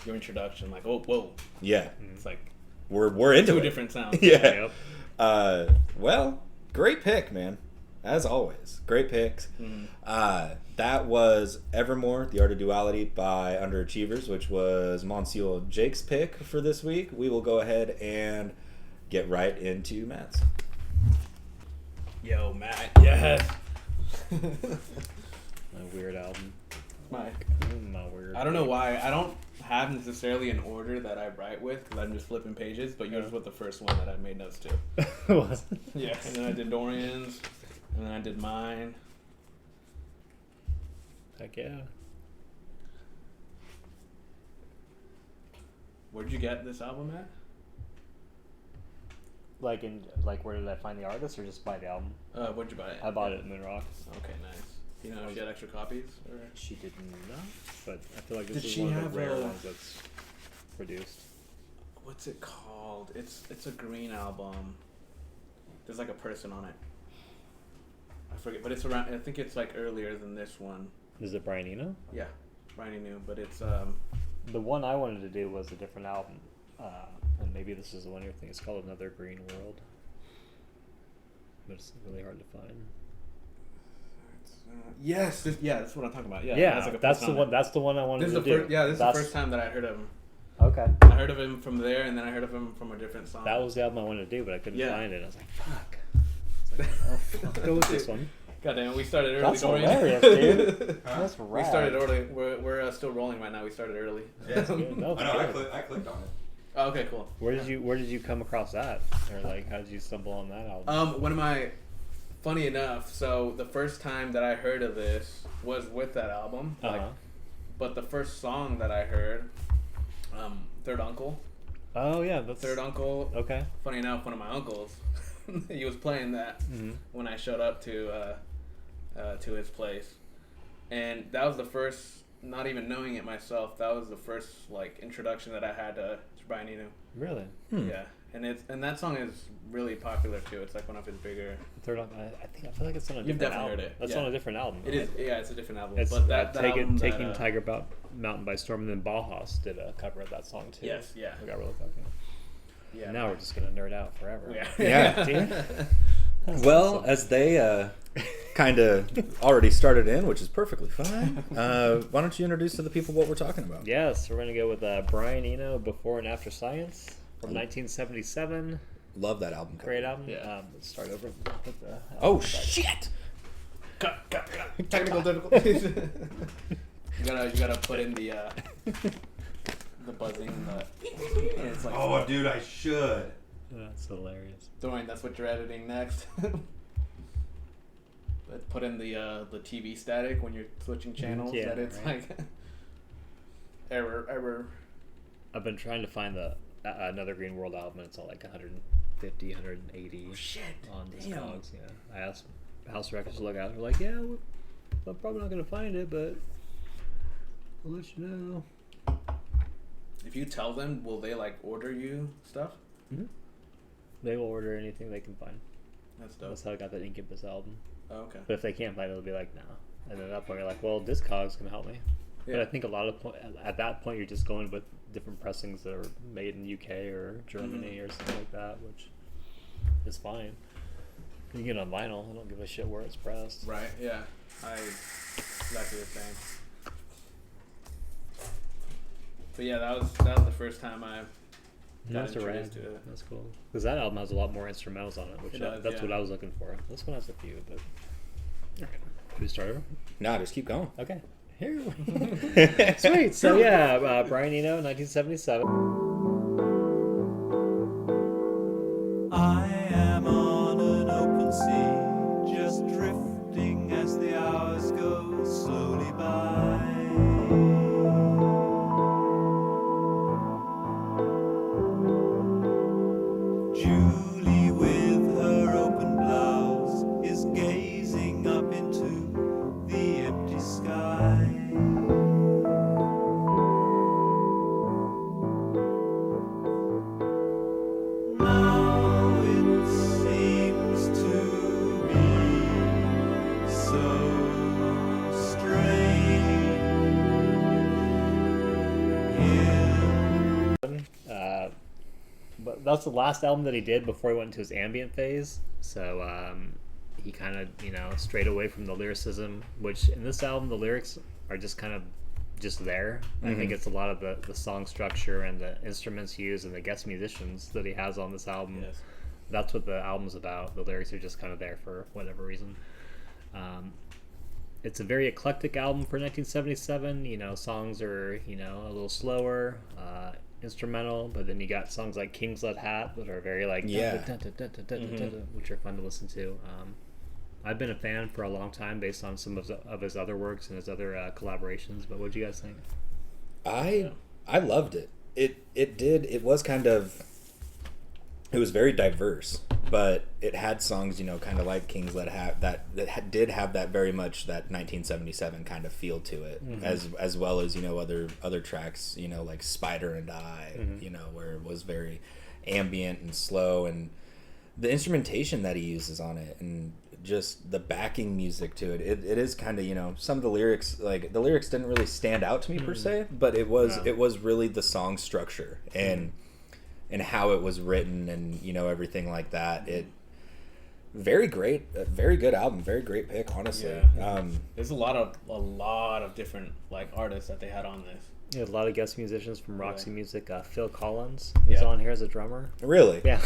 your introduction, like, oh, whoa. Yeah. It's like we're into two it. different sounds. Yeah. Well, great pick, man. As always, great picks. That was Evermore, The Art of Duality by Underachievers, which was Monsieur Jake's pick for this week. We will go ahead and get right into Matt's. Yo, Matt. Yes. My weird album. My weird. I don't know why. I don't have necessarily an order that I write with, because I'm just flipping pages, but yours was the first one that I made notes to. Yeah. And then I did Dorian's, and then I did mine. Heck yeah. Where'd you get this album at? Like where did I find the artist, or just buy the album? Where'd you buy it? I bought it in Moonrock. Okay, nice. Do you know if she had extra copies? Or? She did not, but I feel like this Did is she one of have the rare ones that's produced. What's it called? It's a green album. There's like a person on it. I forget, but it's around. I think it's like earlier than this one. Is it Brian Eno? Yeah, Brian Eno, but it's The one I wanted to do was a different album, and maybe this is the one you're thinking. It's called Another Green World, but it's really hard to find. Yes, that's what I'm talking about. Yeah, that's the one. That's the one I wanted to do. This is the first time that I heard of him. Okay. I heard of him from there, and then I heard of him from a different song. That was the album I wanted to do, but I couldn't find it. I was like, fuck. I'll go with this one. God damn it, we started early. That's hilarious, dude. That's rad. We started early. We're still rolling right now. We started early. Yeah, that's good. No, I clicked on it. Oh, okay, cool. Where did you come across that, or like how did you stumble on that album? Funny enough, so the first time that I heard of this was with that album. But the first song that I heard, Third Uncle. Oh yeah, that's Third Uncle. Okay. Funny enough, one of my uncles, he was playing that when I showed up to his place, and that was the first. Not even knowing it myself, that was the first like introduction that I had to Brian Eno. Really? Yeah, and that song is really popular too. It's like one of his bigger. Third Uncle. I feel like it's on a different album. You've definitely heard it. That's on a different album. It is. Yeah, it's a different album. It's but that Taking Tiger Mountain by Storm, and then Bauhaus did a cover of that song too. Yes. Yeah. We got really fucking. Yeah. Now we're just gonna nerd out forever. Yeah. Well, awesome. As they kind of already started in, which is perfectly fine, why don't you introduce to the people what we're talking about? Yes, we're going to go with Brian Eno, Before and After Science from 1977. Love that album cover. Great album. Yeah. Let's start over. Shit! Cut. Technical difficulties. you gotta put in the buzzing and the. It's like dude, I should. That's hilarious. Dorian, that's what you're editing next. But put in the TV static when you're switching channels. Yeah, that it's right. like error. I've been trying to find the Another Green World album, and it's all like 150, 180 on Discogs. Yeah, I asked House Records to look out. They're like, yeah, I'm probably not gonna find it, but we'll let you know. If you tell them, will they like order you stuff? Mm-hmm. They will order anything they can find. That's dope. That's how I got that Incubus album. Oh, okay. But if they can't find it, they'll be like, no. And then at that point, you're like, well, Discogs can help me. Yeah. But I think at that point, you're just going with different pressings that are made in UK or Germany or something like that, which is fine. You get it on vinyl. I don't give a shit where it's pressed. Right. Yeah. Exactly the same. But yeah, that was the first time I got introduced to it. That's cool. Because that album has a lot more instrumentals on it, which that's what I was looking for. This one has a few, but okay. Should we start over? No, just keep going. Okay. Here. Sweet. So yeah, Brian Eno, 1977. I am on an open sea, just drifting as the hours go slowly by. Julie with her open blouse is gazing up into the empty sky. Now it seems to be so strange here. But that's the last album that he did before he went into his ambient phase. So he kind of, strayed away from the lyricism, which in this album, the lyrics are just kind of just there. Mm-hmm. I think it's a lot of the song structure and the instruments used and the guest musicians that he has on this album. Yes. That's what the album's about. The lyrics are just kind of there for whatever reason. It's a very eclectic album for 1977. Songs are, a little slower, instrumental, but then you got songs like King's Lead Hat that are very like which are fun to listen to. I've been a fan for a long time based on some of his other works and his other collaborations, but what do you guys think? I loved it. It was very diverse, but it had songs, kind of like King's Lead Hat that did have that very much that 1977 kind of feel to it, as well as other tracks, like Spider and I, where it was very ambient and slow, and the instrumentation that he uses on it, and just the backing music to it. It is kind of some of the lyrics, like the lyrics didn't really stand out to me per se, but it was really the song structure and how it was written and everything like that. It very great, very good album, very great pick, honestly. Yeah. There's a lot of different like artists that they had on this. Yeah, a lot of guest musicians from Roxy Music. Phil Collins is on here as a drummer. Really? Yeah.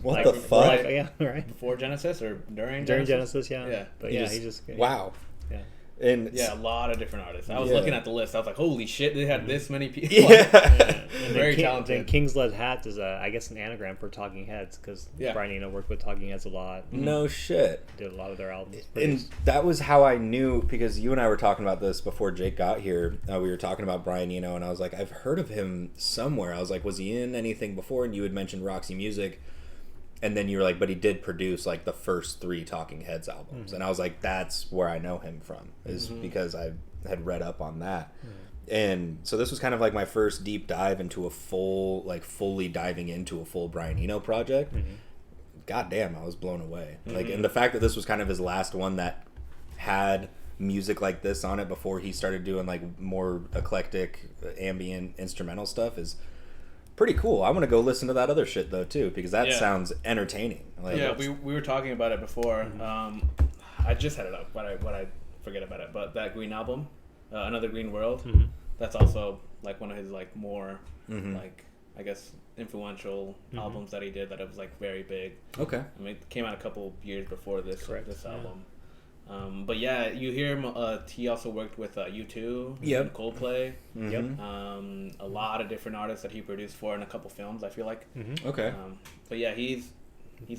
What the fuck? Yeah, right. Before Genesis or during Genesis? During Genesis, yeah. Yeah. But he just wow. Yeah. And a lot of different artists. I was looking at the list. I was like, holy shit, they had this many people. Yeah. Very talented. And King's Lead Hat is, I guess, an anagram for Talking Heads, because Brian Eno worked with Talking Heads a lot. No shit. Did a lot of their albums. And that was how I knew, because you and I were talking about this before Jake got here. We were talking about Brian Eno, and I was like, I've heard of him somewhere. I was like, was he in anything before? And you had mentioned Roxy Music. And then you were like, but he did produce like the first 3 Talking Heads albums. Mm-hmm. And I was like, that's where I know him from, is because I had read up on that. Mm-hmm. And so this was kind of like my first deep dive into fully diving into a full Brian Eno project. Mm-hmm. God damn, I was blown away. Mm-hmm. Like, and the fact that this was kind of his last one that had music like this on it before he started doing like more eclectic ambient instrumental stuff is pretty cool. I want to go listen to that other shit though too, because that sounds entertaining. Like, we were talking about it before. I just had it up, but I forget about it. But that Green album, Another Green World, that's also like one of his like more like I guess influential albums that he did. That it was like very big. Okay. I mean, it came out a couple years before this album. But yeah, you hear him. He also worked with U2, and Coldplay. A lot of different artists that he produced for in a couple films, I feel like. Okay. But yeah, he's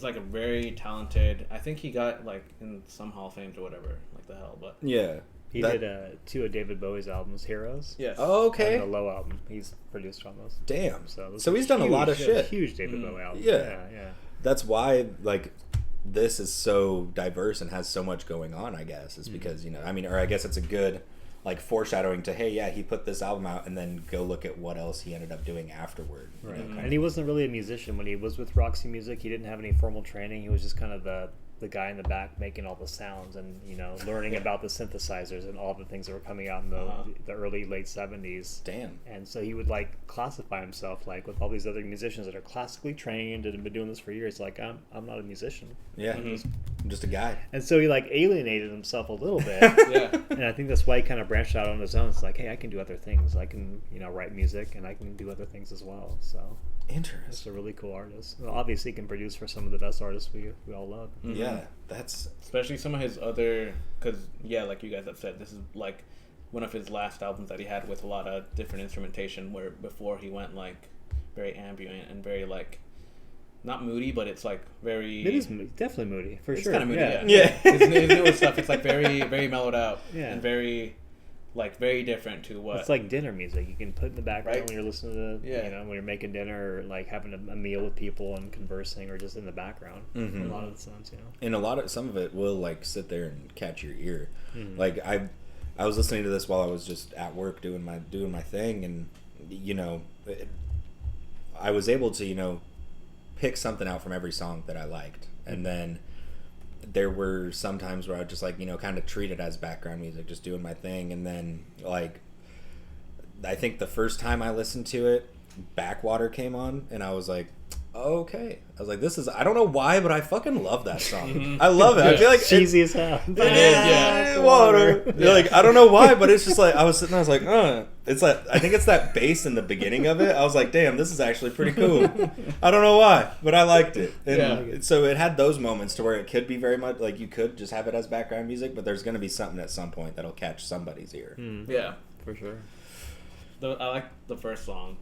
like a very talented. I think he got like in some Hall of Fames or whatever, like the hell. But yeah, he did 2 of David Bowie's albums, Heroes. Yes. Oh, okay. And the Low album, he's produced on those. Damn. So he's done a lot of shit. Huge David Bowie album. Yeah. That's why like this is so diverse and has so much going on, I guess, is because, I mean, or I guess it's a good like foreshadowing to, hey, yeah, he put this album out, and then go look at what else he ended up doing afterward. Right. And he wasn't really a musician when he was with Roxy Music. He didn't have any formal training. He was just kind of the guy in the back making all the sounds and, you know, learning about the synthesizers and all the things that were coming out in the early late 70s. Damn. And so he would like classify himself like with all these other musicians that are classically trained and have been doing this for years. Like, I'm not a musician. Yeah. I'm just a guy. And so he like alienated himself a little bit. Yeah. And I think that's why he kind of branched out on his own. It's like, hey, I can do other things. I can, you know, write music and I can do other things as well. So interesting. He's a really cool artist. Well, obviously, he can produce for some of the best artists we all love. Mm-hmm. Yeah, that's especially some of his other, because yeah, like you guys have said, this is like one of his last albums that he had with a lot of different instrumentation. Where before he went like very ambient and very like not moody, but it's like very. It is definitely moody for it's sure. Kind of moody, yeah. His newer stuff, it's like very very mellowed out and very. Like very different to what it's like dinner music. You can put in the background when you're listening to, yeah. You know, when you're making dinner or like having a meal with people and conversing, or just in the background. Mm-hmm. A lot of the songs, you know. And some of it will like sit there and catch your ear. Mm-hmm. Like I was listening to this while I was just at work doing my thing, and you know, I was able to, you know, pick something out from every song that I liked, and then. There were some times where I would just like, you know, kind of treat it as background music, just doing my thing. And then like, I think the first time I listened to it, Backwater came on and I was like, okay. I was like, this is, I don't know why, but I fucking love that song. I love it. I feel like cheesy as hell. Water. Yeah. Like, I don't know why, but it's just like, I was sitting there, I was like, it's like, I think it's that bass in the beginning of it. I was like, damn, this is actually pretty cool. I don't know why, but I liked it. And so it had those moments to where it could be very much like you could just have it as background music, but there's going to be something at some point that'll catch somebody's ear. Yeah, for sure. I like the first song.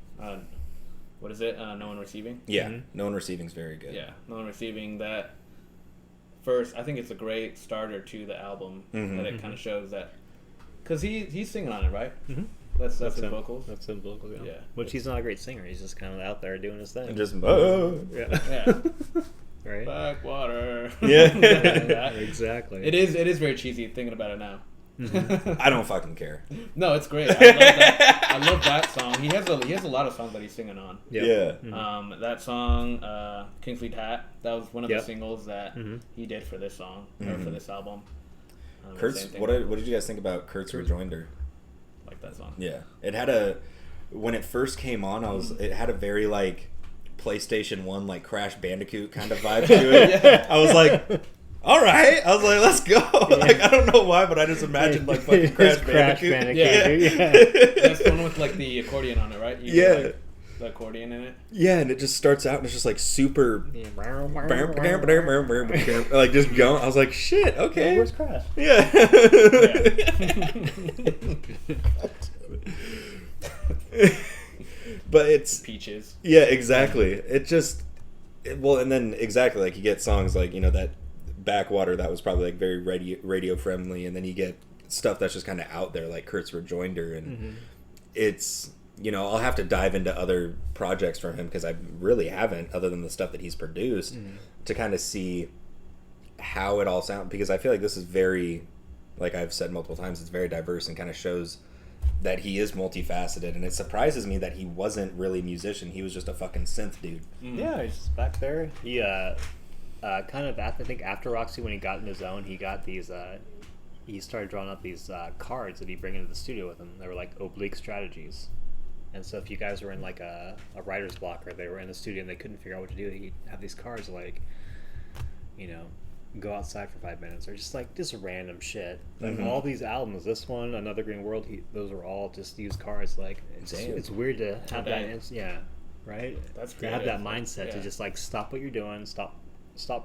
What is it? No One Receiving? Yeah, No One Receiving is very good. Yeah, No One Receiving, that first, I think it's a great starter to the album, that it kind of shows that, because he's singing on it, right? Mm-hmm. That's his vocals? That's his vocals, yeah. Which he's not a great singer, he's just kind of out there doing his thing. And just, yeah. Right? Backwater. Yeah. Exactly. It is very cheesy thinking about it now. I don't fucking care. No, it's great. I love that. I love that song. He has a lot of songs that he's singing on. Yeah. That song, Kingsley Hat, that was one of the singles that he did for this song or for this album. Kurt's. What did you guys think about Kurt's Rejoinder? Like that song. Yeah, it had when it first came on, it had a very like PlayStation 1 like Crash Bandicoot kind of vibe to it. I was like. All right, I was like, let's go. Like, I don't know why, but I just imagined like fucking Crash Bandicoot. Yeah. That's the one with like the accordion on it, right? Like, the accordion in it. Yeah, and it just starts out and it's just like super, like just going. I was like, shit, okay. Where's Crash? Yeah. But it's Peaches. Yeah, exactly. It just, and then exactly like you get songs like, you know, that Backwater that was probably like very radio friendly, and then you get stuff that's just kind of out there like Kurt's Rejoinder, and it's, you know, I'll have to dive into other projects from him because I really haven't, other than the stuff that he's produced, to kind of see how it all sounds, because I feel like this is very, like I've said multiple times, it's very diverse and kind of shows that he is multifaceted, and it surprises me that he wasn't really a musician. He was just a fucking synth dude. Yeah, he's just back there. He kind of, I think after Roxy, when he got in his own, he got these, he started drawing up these cards that he'd bring into the studio with him. They were like oblique strategies. And so if you guys were in like a writer's block, or they were in the studio and they couldn't figure out what to do, he'd have these cards like, you know, go outside for 5 minutes, or just random shit. Like all these albums, this one, Another Green World, those are all just used cards. Like it's weird to have that. Yeah, right. That's to have that mindset to just like stop what you're doing, stop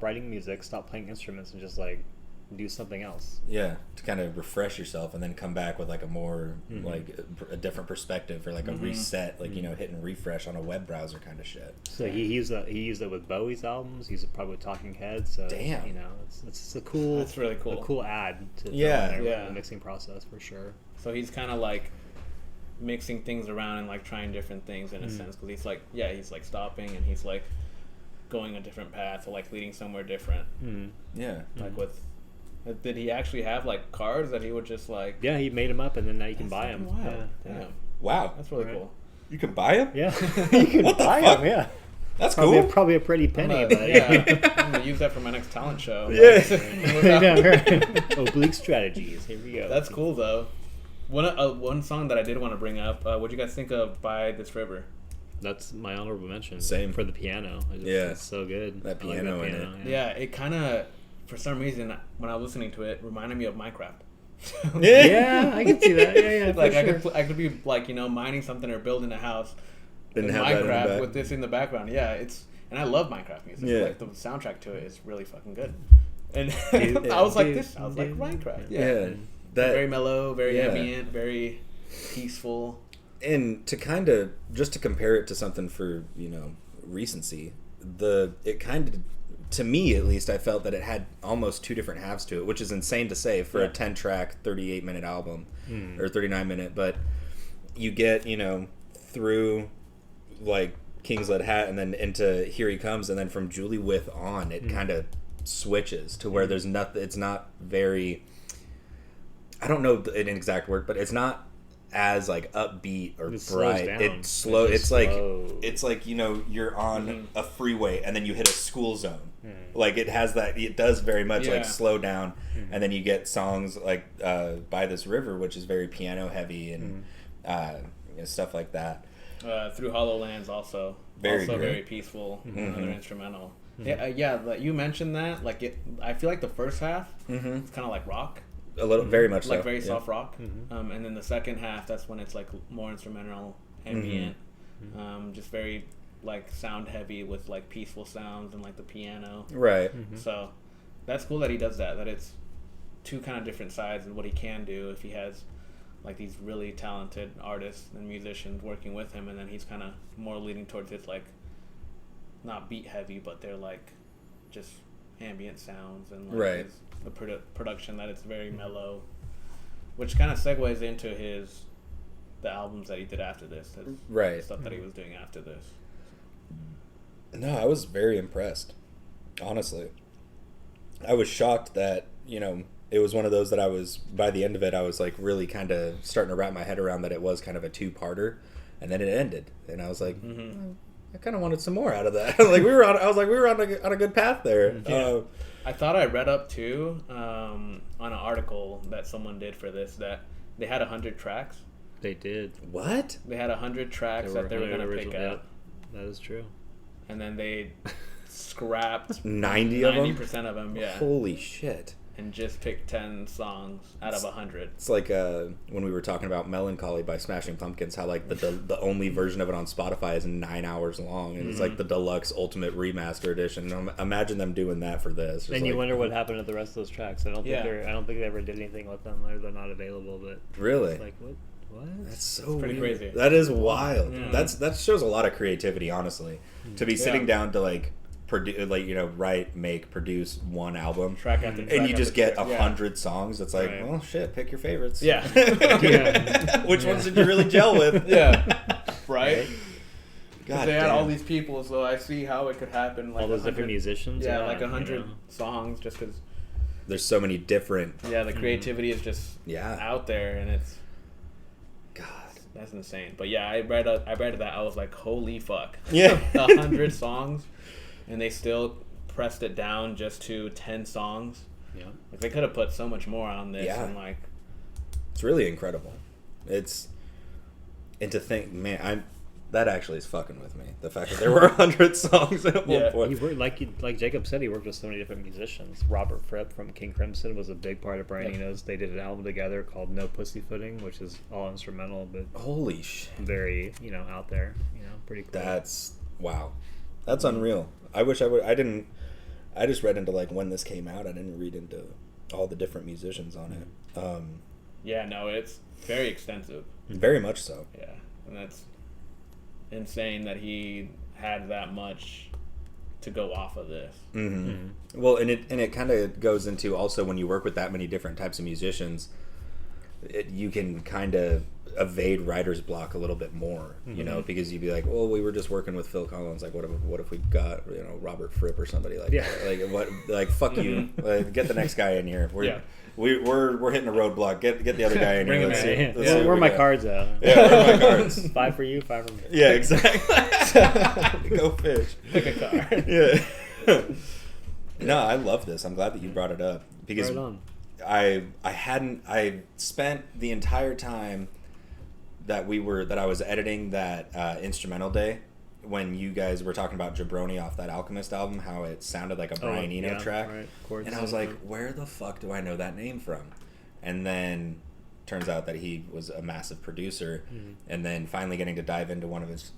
writing music, stop playing instruments, and just like do something else. Yeah, to kind of refresh yourself and then come back with like a more like a different perspective, or like a reset, like you know, hitting refresh on a web browser kind of shit. So he used it with Bowie's albums. He used it probably with Talking Heads. So damn, you know, it's a cool. That's really cool. A cool ad to the mixing process for sure. So he's kind of like mixing things around and like trying different things in a sense, because he's like stopping and he's like going a different path, or like leading somewhere different. Yeah, like with Did he actually have like cards that he would just like? Yeah, he made them up, and then now you can buy them. Yeah. Wow, that's really cool. You can buy them? Yeah, you can buy them. Yeah, that's probably, cool. Probably a pretty penny, but I'm gonna use that for my next talent show. Oblique strategies. Here we go. That's cool though. One song that I did want to bring up. What do you guys think of "By This River"? That's my honorable mention. Same for the piano. It's so good. That piano, like in it. Yeah, it kind of, for some reason, when I was listening to it, reminded me of Minecraft. Yeah, I can see that. Yeah, like I could be like mining something or building a house in Minecraft with this in the background. Yeah, and I love Minecraft music. Yeah. Like the soundtrack to it is really fucking good. And I was like Minecraft. Yeah. Very mellow, very ambient, very peaceful. And to kind of just to compare it to something for recency, it kind of, to me at least, I felt that it had almost two different halves to it, which is insane to say for a 10-track 38-minute album or 39-minute, but you get through like King's Lead Hat and then into Here He Comes, and then from Julie With on it kind of switches to where there's nothing, it's not very, I don't know an exact word, but it's not as like upbeat or bright. It's slow. It's like you're on a freeway and then you hit a school zone. Like it has that. It does very much like slow down, and then you get songs like "By This River," which is very piano heavy and stuff like that. Through Hollowlands also very peaceful. Another instrumental. Like you mentioned that. Like I feel like the first half it's kind of like rock. A little, very much like so. very soft rock, and then the second half, that's when it's like more instrumental, ambient, just very like sound heavy with like peaceful sounds and like the piano. Right. So that's cool that he does that. That it's two kind of different sides of what he can do if he has like these really talented artists and musicians working with him, and then he's kind of more leaning towards it's like not beat heavy, but they're like just ambient sounds and like the production that it's very mellow, which kind of segues into the albums that he did after this, the stuff that he was doing after this. No, I was very impressed, honestly. I was shocked that it was one of those that I was, by the end of it, I was like really kind of starting to wrap my head around that it was kind of a two-parter, and then it ended, and I was like, I kind of wanted some more out of that. Like we were on a good path there. Yeah. I thought I read up too on an article that someone did for this that they had 100 tracks. They did. What? They had 100 tracks that they were going to pick up. That is true. And then they scrapped 90% of them. Yeah. Holy shit. And just picked 10 songs out of 100. It's like when we were talking about Melancholy by Smashing Pumpkins, how like the only version of it on Spotify is 9 hours long, and it's like the deluxe ultimate remaster edition. Imagine them doing that for this. And you wonder what happened to the rest of those tracks. I don't think they ever did anything with them, or they're not available. But really, it's like what? That's so pretty weird. crazy. That is wild. Yeah. That shows a lot of creativity, honestly. To be sitting down to like produce one album, track after track, and you just get 100 songs. It's like, well, shit, pick your favorites. Yeah. Which ones did you really gel with? Yeah. Right. God, they had all these people, so I see how it could happen. Like all those different musicians. Yeah, like 100 songs, just because there's so many different. Yeah, the creativity is just out there, and it's. God, that's insane. But yeah, I read that. I was like, holy fuck. Yeah. 100 songs. And they still pressed it down just to 10 songs. Yeah. Like they could have put so much more on this. Yeah. And like, it's really incredible. And to think, man, that actually is fucking with me. The fact that there were 100 songs at one point. He worked, like Jacob said, he worked with so many different musicians. Robert Fripp from King Crimson was a big part of Brian Eno's. They did an album together called No Pussyfooting, which is all instrumental, but holy shit, very out there. Pretty cool. That's wow. That's unreal. I wish I would. I just read into like when this came out. I didn't read into all the different musicians on it. Yeah, no, it's very extensive. Very much so. Yeah, and that's insane that he had that much to go off of this. Mm-hmm. Mm-hmm. Well, and it kind of goes into also when you work with that many different types of musicians, you can kind of evade writer's block a little bit more, you know, because you'd be like, well, we were just working with Phil Collins. Like, what if we got, you know, Robert Fripp or somebody like that? Like, what? Like, fuck you. Like, get the next guy in here. We're hitting a roadblock. Get the other guy in here. Let's see where are my cards at? Yeah, where are my cards? 5 for you, 5 for me. Yeah, exactly. Go fish. Pick a car. Yeah. No, I love this. I'm glad that you brought it up because I spent the entire time that I was editing that instrumental day when you guys were talking about Jabroni off that Alchemist album, how it sounded like a Brian Eno track. Right, of course. And I was like, where the fuck do I know that name from? And then turns out that he was a massive producer. And then finally getting to dive into one of his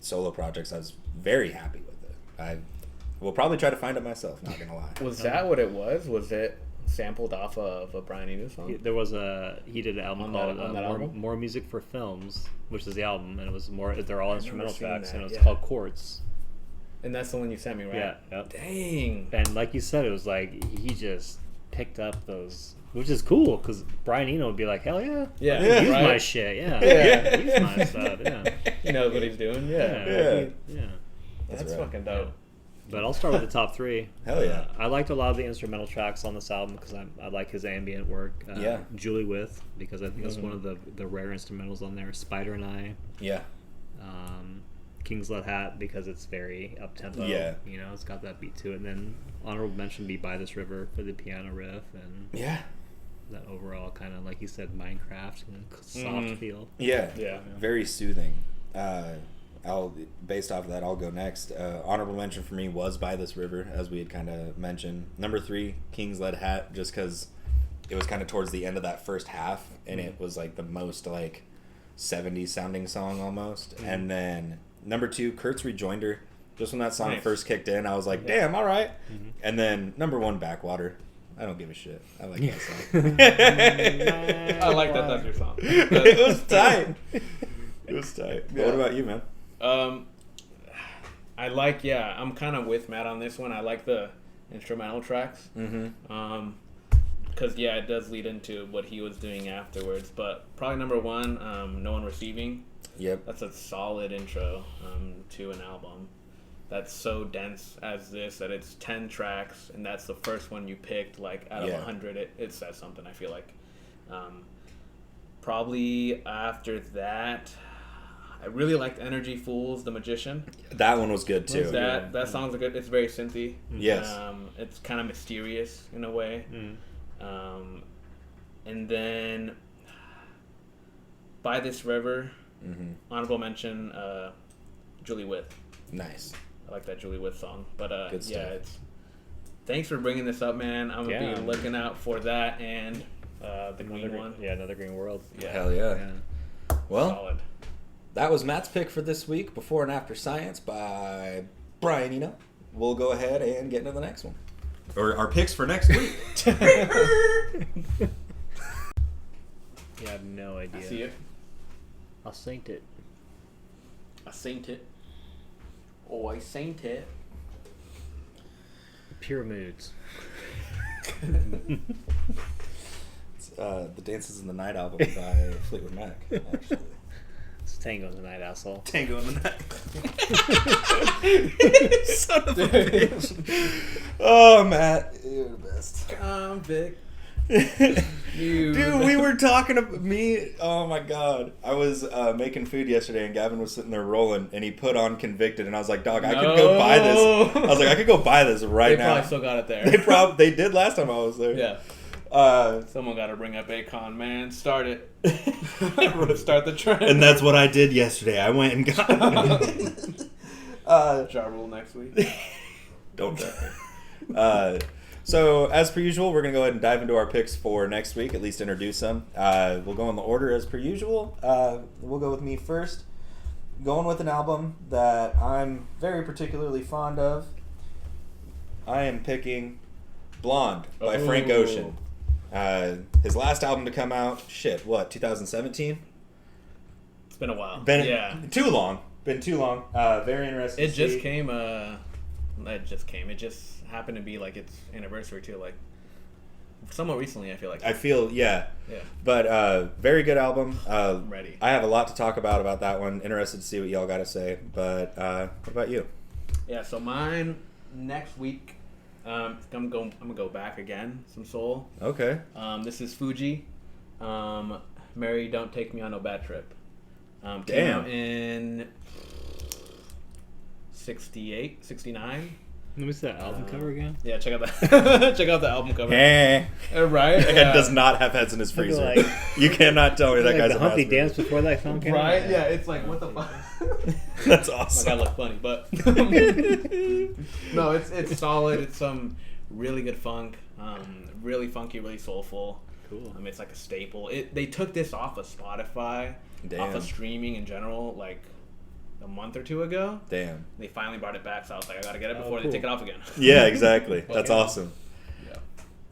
solo projects, I was very happy with it. I will probably try to find it myself, not gonna lie. Was that what it was? Was it sampled off of a Brian Eno song? He did an album called More Music for Films, which is the album, and it was more. They're all instrumental tracks, and it was called Quartz. And that's the one you sent me, right? Yeah. Yep. Dang. And like you said, it was like he just picked up those, which is cool because Brian Eno would be like, hell yeah, use my shit, use my stuff, He knows what he's doing, yeah. That's fucking dope. But I'll start with the top 3. Hell yeah. I liked a lot of the instrumental tracks on this album because I like his ambient work. Julie With, because I think that's one of the rare instrumentals on there. Spider and I. Yeah. King's Lead Hat, because it's very up-tempo. Yeah. You know, it's got that beat to it. And then honorable mention be By This River for the piano riff. And that overall kind of, like you said, Minecraft and soft feel. Yeah. Very soothing. Based off of that, I'll go next. Honorable mention for me was By This River, as we had kind of mentioned. Number 3, King's Lead Hat, just because it was kind of towards the end of that first half, and it was like the most like 70s sounding song almost. And then number 2, Kurt's Rejoinder. Just when that song first kicked in, I was like, damn, all right. And then number 1, Backwater. I don't give a shit. I like that song. I like that that's your song. It was tight. It was tight. Yeah. What about you, man? I like, I'm kind of with Matt on this one. I like the instrumental tracks. Because, it does lead into what he was doing afterwards. But probably number 1, No One Receiving. Yep. That's a solid intro to an album. That's so dense as this, that it's 10 tracks, and that's the first one you picked, like, out of 100. It says something, I feel like. Probably after that, I really liked Energy Fools, The Magician. That one was good too. That song's good. It's very synthy. Yes. It's kind of mysterious in a way. And then By This River, honorable mention, Julie With. Nice. I like that Julie With song. But good stuff. thanks for bringing this up, man. I'm gonna be looking out for that and the green one. Yeah, Another Green World. Yeah. Hell yeah. Well. Solid. That was Matt's pick for this week, Before and After Science by Brian Eno. We'll go ahead and get into the next one. Or our picks for next week. You have no idea. I see it. I'll saint it. I saint it. Oh, I saint it. Pure Moods. It's, the Dances in the Night album by Fleetwood Mac, actually. It's Tango in the Night, asshole. Tango in the Night. Son of a bitch. Oh, Matt. You're the best. Convict. Dude, we were talking about me. Oh, my God. I was making food yesterday, and Gavin was sitting there rolling, and he put on Convicted, and I was like, dog, I could go buy this. I was like, I could go buy this right now. They probably still got it there. They did last time I was there. Yeah. Someone got to bring up Akon, man. Start it. Start the trend. And that's what I did yesterday. I went and got it. Ja Rule next week. Don't try. So, as per usual, we're going to go ahead and dive into our picks for next week, at least introduce them. We'll go in the order as per usual. We'll go with me first. Going with an album that I'm very particularly fond of. I am picking Blonde by Frank Ocean. His last album to come out, 2017? It's been a while. Too long. Been too long. Very interesting. It just came. It just happened to be like its anniversary too. Like somewhat recently. I feel like. Yeah. But very good album. I'm ready. I have a lot to talk about that one. Interested to see what y'all got to say. But what about you? Yeah. So mine next week. I'm gonna go back again. Some soul. Okay. This is Fuji. Mary, Don't Take Me on No Bad Trip. Came Damn. out in 68, 69. Let me see that album cover again. Yeah, check out that. Check out the album cover. Right? That guy does not have heads in his freezer. Like, you cannot tell me that guy's the Humpty Dance before that song came out. Right? Yeah, it's like, what the fuck? That's awesome. Like, I look funny, but no, it's solid. It's some really good funk, really funky, really soulful. Cool. I mean, it's like a staple. They took this off of Spotify, off of streaming in general, like a month or two ago. Damn. They finally brought it back, so I was like, I gotta get it before they take it off again. Yeah, exactly. That's awesome. Yeah.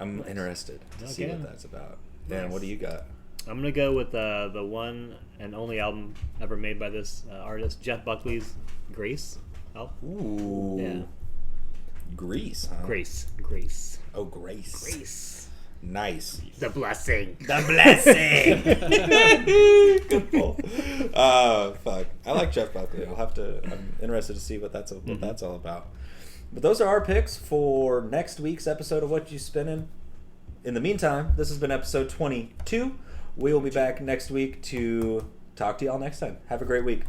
I'm interested to see what that's about. Dan, what do you got? I'm gonna go with the one and only album ever made by this artist, Jeff Buckley's Grace. Ooh. Yeah. Grease, huh? Grace. Oh, Grace. Grace. Nice. The blessing. The blessing. Good pull. Fuck. I like Jeff Buckley. I'm interested to see what that's all about. But those are our picks for next week's episode of Whatchu Spinnin'. In the meantime, this has been episode 22. We will be back next week to talk to y'all next time. Have a great week.